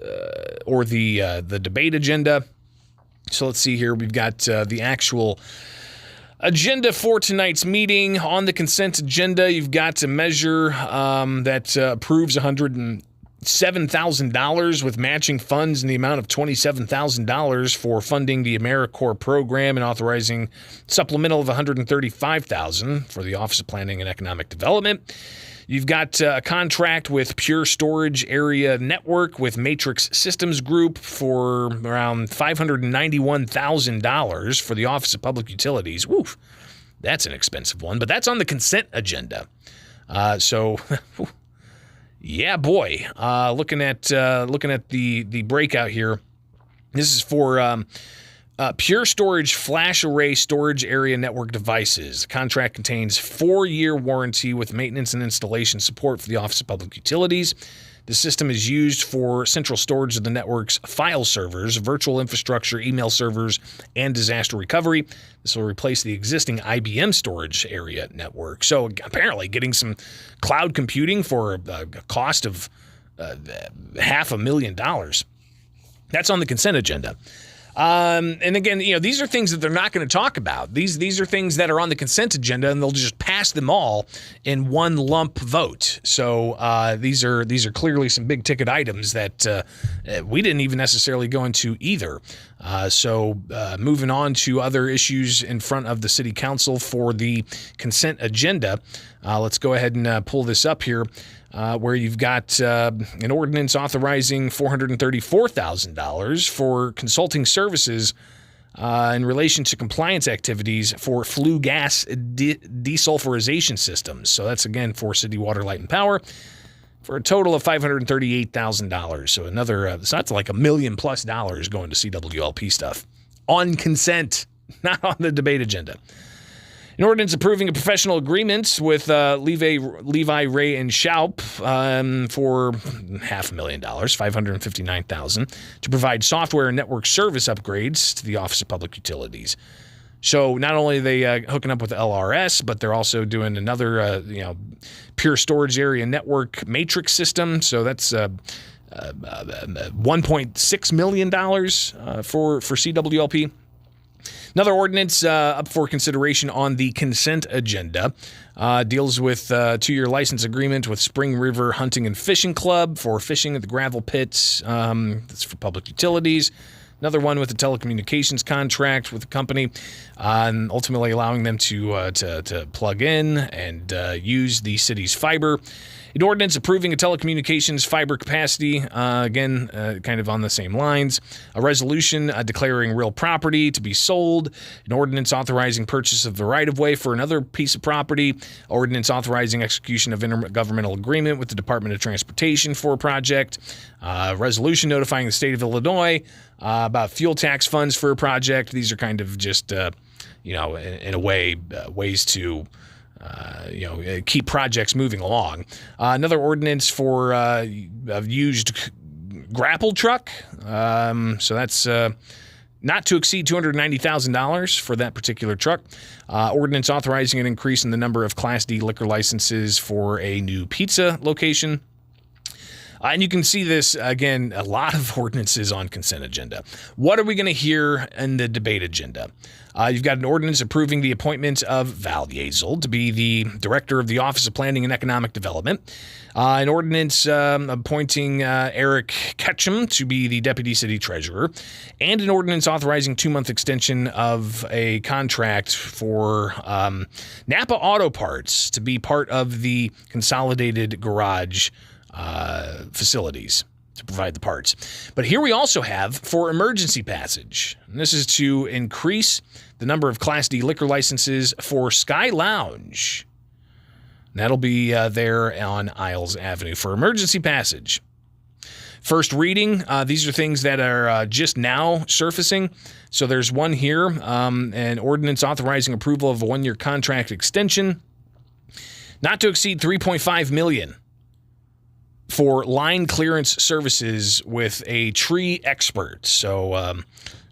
the debate agenda. So let's see here. We've got the actual agenda for tonight's meeting. On the consent agenda, you've got a measure that approves $107,000 with matching funds in the amount of $27,000 for funding the AmeriCorps program and authorizing supplemental of $135,000 for the Office of Planning and Economic Development. You've got a contract with Pure Storage Area Network with Matrix Systems Group for around $591,000 for the Office of Public Utilities. Woo, that's an expensive one, but that's on the consent agenda. Yeah, boy. Looking at the breakout here, this is for Pure Storage Flash Array Storage Area Network Devices. The contract contains 4-year warranty with maintenance and installation support for the Office of Public Utilities. The system is used for central storage of the network's file servers, virtual infrastructure, email servers, and disaster recovery. This will replace the existing IBM storage area network. So apparently getting some cloud computing for a cost of $500,000. That's on the consent agenda. And again, these are things that they're not going to talk about. These are things that are on the consent agenda, and they'll just pass them all in one lump vote. So these are clearly some big ticket items that we didn't even necessarily go into either. So moving on to other issues in front of the city council for the consent agenda. Let's go ahead and pull this up here. Where you've got an ordinance authorizing $434,000 for consulting services in relation to compliance activities for flue gas desulfurization systems. So that's, again, for City Water, Light, and Power for a total of $538,000. So so that's like $1 million+ going to CWLP stuff on consent, not on the debate agenda. An ordinance approving a professional agreement with Levi, Ray, and Schaup for $500,000, $559,000, to provide software and network service upgrades to the Office of Public Utilities. So not only are they hooking up with LRS, but they're also doing another, Pure Storage Area Network Matrix system. So that's $1.6 million for CWLP. Another ordinance up for consideration on the consent agenda deals with a 2-year license agreement with Spring River Hunting and Fishing Club for fishing at the gravel pits. That's for public utilities. Another one with a telecommunications contract with the company, and ultimately allowing them to plug in and use the city's fiber. An ordinance approving a telecommunications fiber capacity, again, kind of on the same lines. A resolution declaring real property to be sold. An ordinance authorizing purchase of the right-of-way for another piece of property. Ordinance authorizing execution of intergovernmental agreement with the Department of Transportation for a project. Resolution notifying the state of Illinois about fuel tax funds for a project. These are kind of just, in a way, ways to keep projects moving along. Another ordinance for a used grapple truck. So that's not to exceed $290,000 for that particular truck. Ordinance authorizing an increase in the number of Class D liquor licenses for a new pizza location. And you can see this, again, a lot of ordinances on consent agenda. What are we going to hear in the debate agenda? You've got an ordinance approving the appointment of Val Yazel to be the director of the Office of Planning and Economic Development. An ordinance appointing Eric Ketchum to be the deputy city treasurer. And an ordinance authorizing 2-month extension of a contract for Napa Auto Parts to be part of the consolidated garage facilities to provide the parts. But here we also have for emergency passage. And this is to increase the number of Class D liquor licenses for Sky Lounge. And that'll be there on Isles Avenue for emergency passage. First reading, these are things that are just now surfacing. So there's one here, an ordinance authorizing approval of a 1-year contract extension, not to exceed $3.5 million. For line clearance services with a tree expert. So,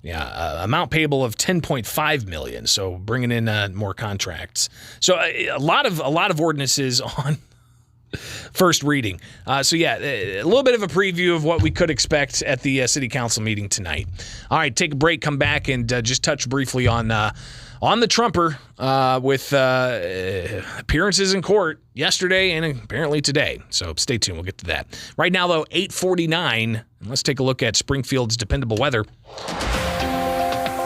amount payable of $10.5 million. So bringing in more contracts. So a lot of ordinances on first reading. So, yeah, a little bit of a preview of what we could expect at the city council meeting tonight. All right, take a break, come back, and just touch briefly on the Trumper with appearances in court yesterday and apparently today. So stay tuned. We'll get to that. Right now, though, 8:49. And let's take a look at Springfield's dependable weather.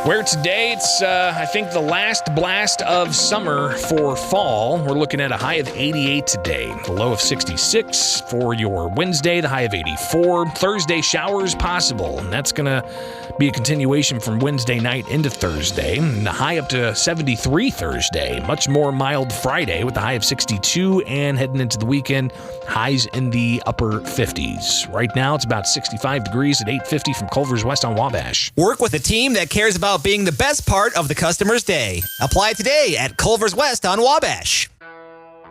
Where today, it's, I think, the last blast of summer for fall. We're looking at a high of 88 today, the low of 66 for your Wednesday, the high of 84. Thursday, showers possible, and that's going to be a continuation from Wednesday night into Thursday. And the high up to 73 Thursday. Much more mild Friday with the high of 62, and heading into the weekend, highs in the upper 50s. Right now, it's about 65 degrees at 850 from Culver's West on Wabash. Work with a team that cares about being the best part of the customer's day. Apply today at Culver's West on Wabash.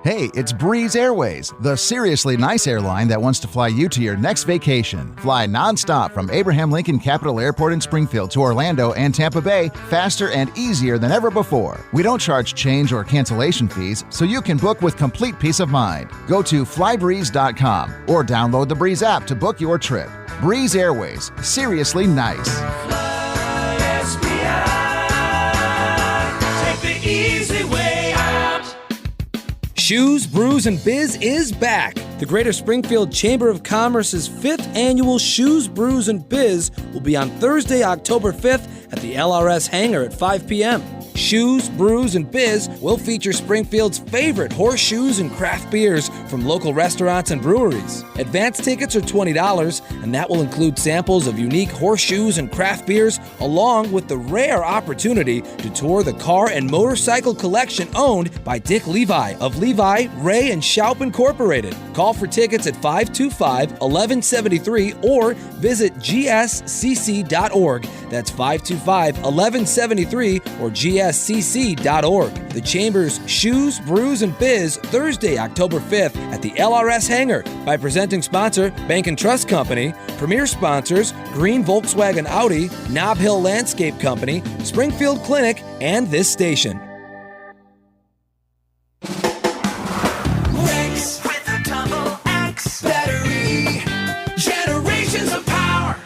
Hey, it's Breeze Airways, the seriously nice airline that wants to fly you to your next vacation. Fly nonstop from Abraham Lincoln Capital Airport in Springfield to Orlando and Tampa Bay, faster and easier than ever before. We don't charge change or cancellation fees, so you can book with complete peace of mind. Go to flybreeze.com or download the Breeze app to book your trip. Breeze Airways, seriously nice. Take the easy way out. Shoes, Brews, and Biz is back. The Greater Springfield Chamber of Commerce's 5th annual Shoes, Brews, and Biz will be on Thursday, October 5th at the LRS hangar at 5 p.m. Shoes, Brews, and Biz will feature Springfield's favorite horseshoes and craft beers from local restaurants and breweries. Advance tickets are $20, and that will include samples of unique horseshoes and craft beers, along with the rare opportunity to tour the car and motorcycle collection owned by Dick Levi of Levi, Ray, and Shoup Incorporated. Call for tickets at 525-1173 or visit gscc.org. That's 525-1173 or gscc.org. The Chamber's Shoes, Brews, and Biz, Thursday, October 5th at the LRS hangar by presenting sponsor Bank and Trust Company, premier sponsors Green Volkswagen Audi, Nob Hill Landscape Company, Springfield Clinic, and this station. Rex with a double X battery. Generations of power.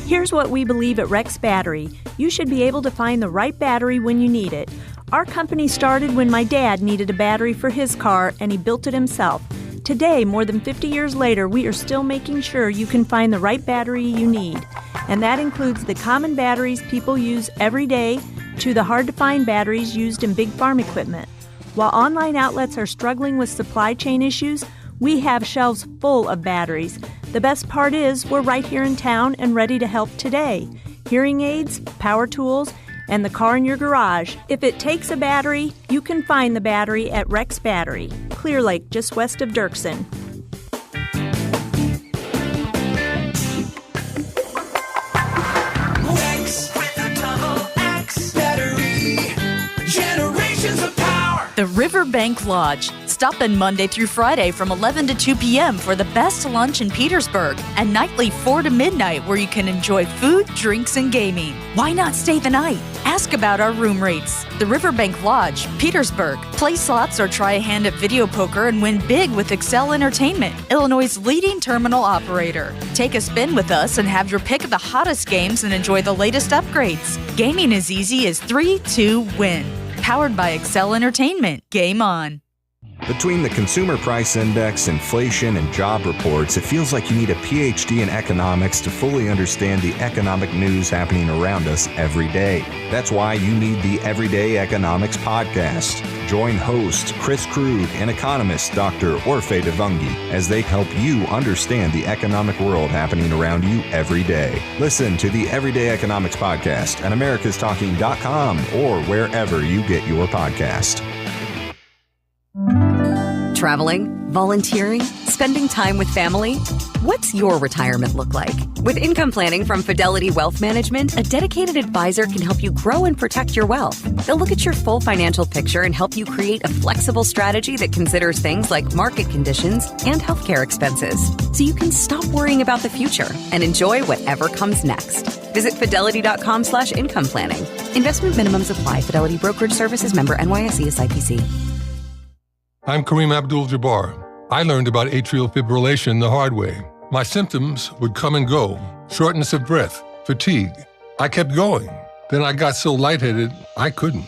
Here's what we believe at Rex Battery. You should be able to find the right battery when you need it. Our company started when my dad needed a battery for his car, and he built it himself. Today, more than 50 years later, we are still making sure you can find the right battery you need. And that includes the common batteries people use every day to the hard-to-find batteries used in big farm equipment. While online outlets are struggling with supply chain issues, we have shelves full of batteries. The best part is we're right here in town and ready to help today. Hearing aids, power tools, and the car in your garage. If it takes a battery, you can find the battery at Rex Battery, Clear Lake, just west of Dirksen. Rex with a double X battery. Generations of power. The Riverbank Lodge. Stop in Monday through Friday from 11 to 2 p.m. for the best lunch in Petersburg, and nightly 4 to midnight where you can enjoy food, drinks, and gaming. Why not stay the night? Ask about our room rates. The Riverbank Lodge, Petersburg. Play slots or try a hand at video poker and win big with Excel Entertainment, Illinois' leading terminal operator. Take a spin with us and have your pick of the hottest games and enjoy the latest upgrades. Gaming as easy as 3-2-win. Powered by Excel Entertainment. Game on. Between the Consumer Price Index, inflation, and job reports, it feels like you need a PhD in economics to fully understand the economic news happening around us every day. That's why you need the Everyday Economics Podcast. Join host Chris Krug and economist Dr. Orfe Devungi as they help you understand the economic world happening around you every day. Listen to the Everyday Economics Podcast at americastalking.com or wherever you get your podcast. Traveling, volunteering, spending time with family. What's your retirement look like? With income planning from Fidelity Wealth Management, a dedicated advisor can help you grow and protect your wealth. They'll look at your full financial picture and help you create a flexible strategy that considers things like market conditions and healthcare expenses, so you can stop worrying about the future and enjoy whatever comes next. Visit fidelity.com/income planning. Investment minimums apply. Fidelity Brokerage Services, member NYSE SIPC. I'm Kareem Abdul-Jabbar. I learned about atrial fibrillation the hard way. My symptoms would come and go, shortness of breath, fatigue. I kept going. Then I got so lightheaded, I couldn't.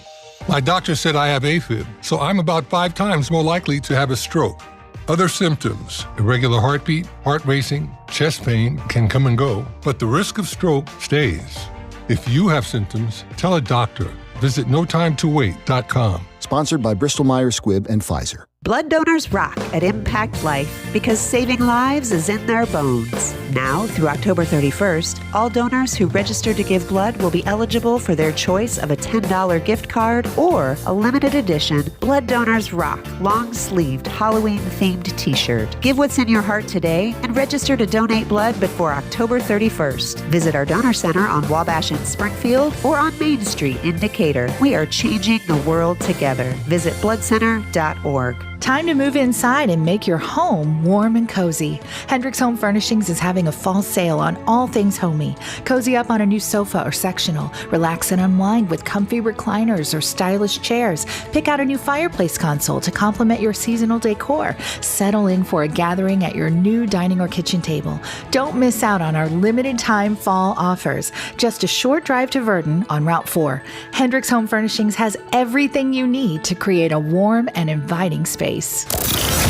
My doctor said I have AFib, so I'm about 5 times more likely to have a stroke. Other symptoms, irregular heartbeat, heart racing, chest pain can come and go, but the risk of stroke stays. If you have symptoms, tell a doctor. Visit notimetowait.com. Sponsored by Bristol-Myers Squibb and Pfizer. Blood donors rock at Impact Life because saving lives is in their bones. Now, through October 31st, all donors who register to give blood will be eligible for their choice of a $10 gift card or a limited edition Blood Donors Rock long-sleeved Halloween-themed t-shirt. Give what's in your heart today and register to donate blood before October 31st. Visit our donor center on Wabash in Springfield or on Main Street in Decatur. We are changing the world together. Visit bloodcenter.org. Time to move inside and make your home warm and cozy. Hendricks Home Furnishings is having a fall sale on all things homey. Cozy up on a new sofa or sectional. Relax and unwind with comfy recliners or stylish chairs. Pick out a new fireplace console to complement your seasonal decor. Settle in for a gathering at your new dining or kitchen table. Don't miss out on our limited time fall offers. Just a short drive to Verdon on Route 4. Hendricks Home Furnishings has everything you need to create a warm and inviting space.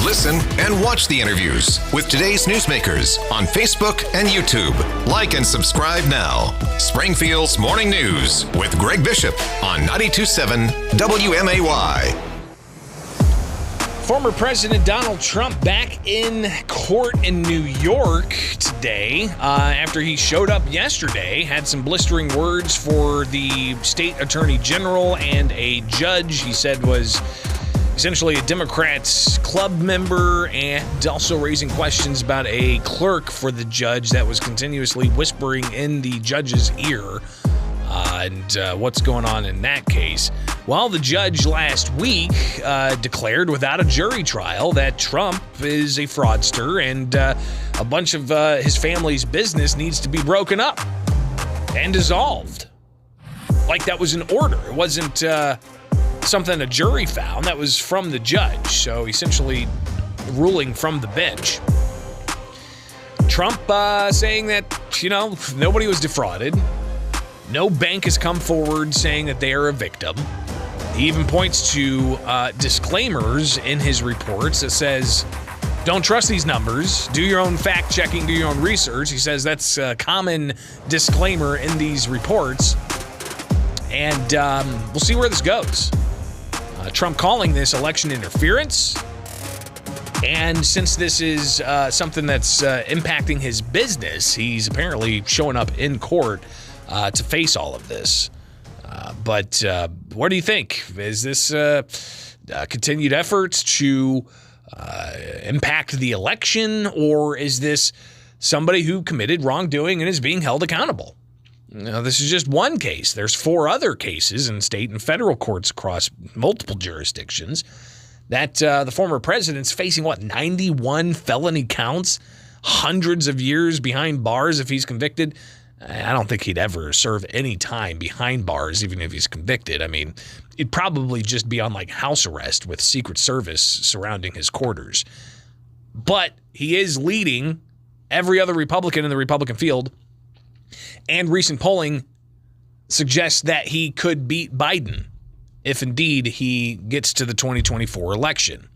Listen and watch the interviews with today's newsmakers on Facebook and YouTube. Like and subscribe now. Springfield's Morning News with Greg Bishop on 92.7 WMAY. Former President Donald Trump back in court in New York today after he showed up yesterday, had some blistering words for the state attorney general and a judge he said was essentially a Democrats club member, and also raising questions about a clerk for the judge that was continuously whispering in the judge's ear and what's going on in that case. Well, the judge last week declared without a jury trial that Trump is a fraudster and a bunch of his family's business needs to be broken up and dissolved. Like that was an order. It wasn't something a jury found. That was from the judge. So essentially ruling from the bench. Trump saying that, nobody was defrauded. No bank has come forward saying that they are a victim. He even points to disclaimers in his reports that says, don't trust these numbers. Do your own fact checking, do your own research. He says that's a common disclaimer in these reports. And we'll see where this goes. Trump calling this election interference. And since this is something that's impacting his business, he's apparently showing up in court to face all of this. But what do you think? Is this continued efforts to impact the election, or is this somebody who committed wrongdoing and is being held accountable? Now, this is just one case. There's 4 other cases in state and federal courts across multiple jurisdictions that the former president's facing, 91 felony counts, hundreds of years behind bars if he's convicted. I don't think he'd ever serve any time behind bars, even if he's convicted. I mean, it'd probably just be on house arrest with Secret Service surrounding his quarters. But he is leading every other Republican in the Republican field. And recent polling suggests that he could beat Biden if indeed he gets to the 2024 election.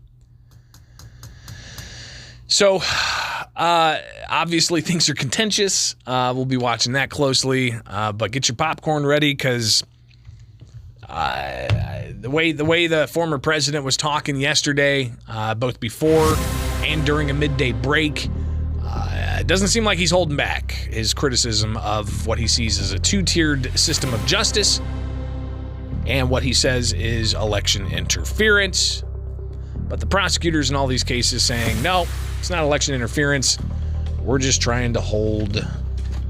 So, obviously things are contentious. We'll be watching that closely. But get your popcorn ready, because the way the former president was talking yesterday, both before and during a midday break, it doesn't seem like he's holding back his criticism of what he sees as a 2-tiered system of justice and what he says is election interference. But the prosecutors in all these cases saying, no, it's not election interference. We're just trying to hold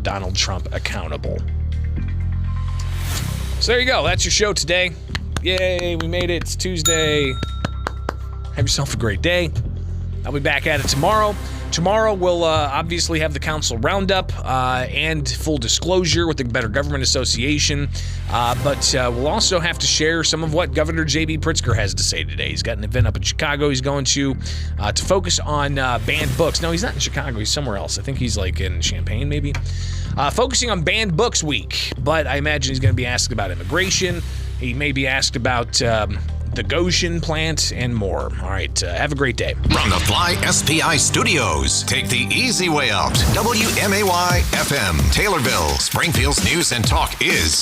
Donald Trump accountable. So there you go. That's your show today. Yay, we made it. It's Tuesday. Have yourself a great day. I'll be back at it tomorrow. Tomorrow we'll obviously have the council roundup and full disclosure with the Better Government Association. But we'll also have to share some of what Governor J.B. Pritzker has to say today. He's got an event up in Chicago he's going to focus on banned books. No, he's not in Chicago. He's somewhere else. I think he's like in Champaign maybe. Focusing on Banned Books Week. But I imagine he's going to be asked about immigration. He may be asked about the Goshen plant and more. All right, have a great day. From the Fly SPI Studios, take the easy way out. WMAY FM, Taylorville, Springfield's News and Talk is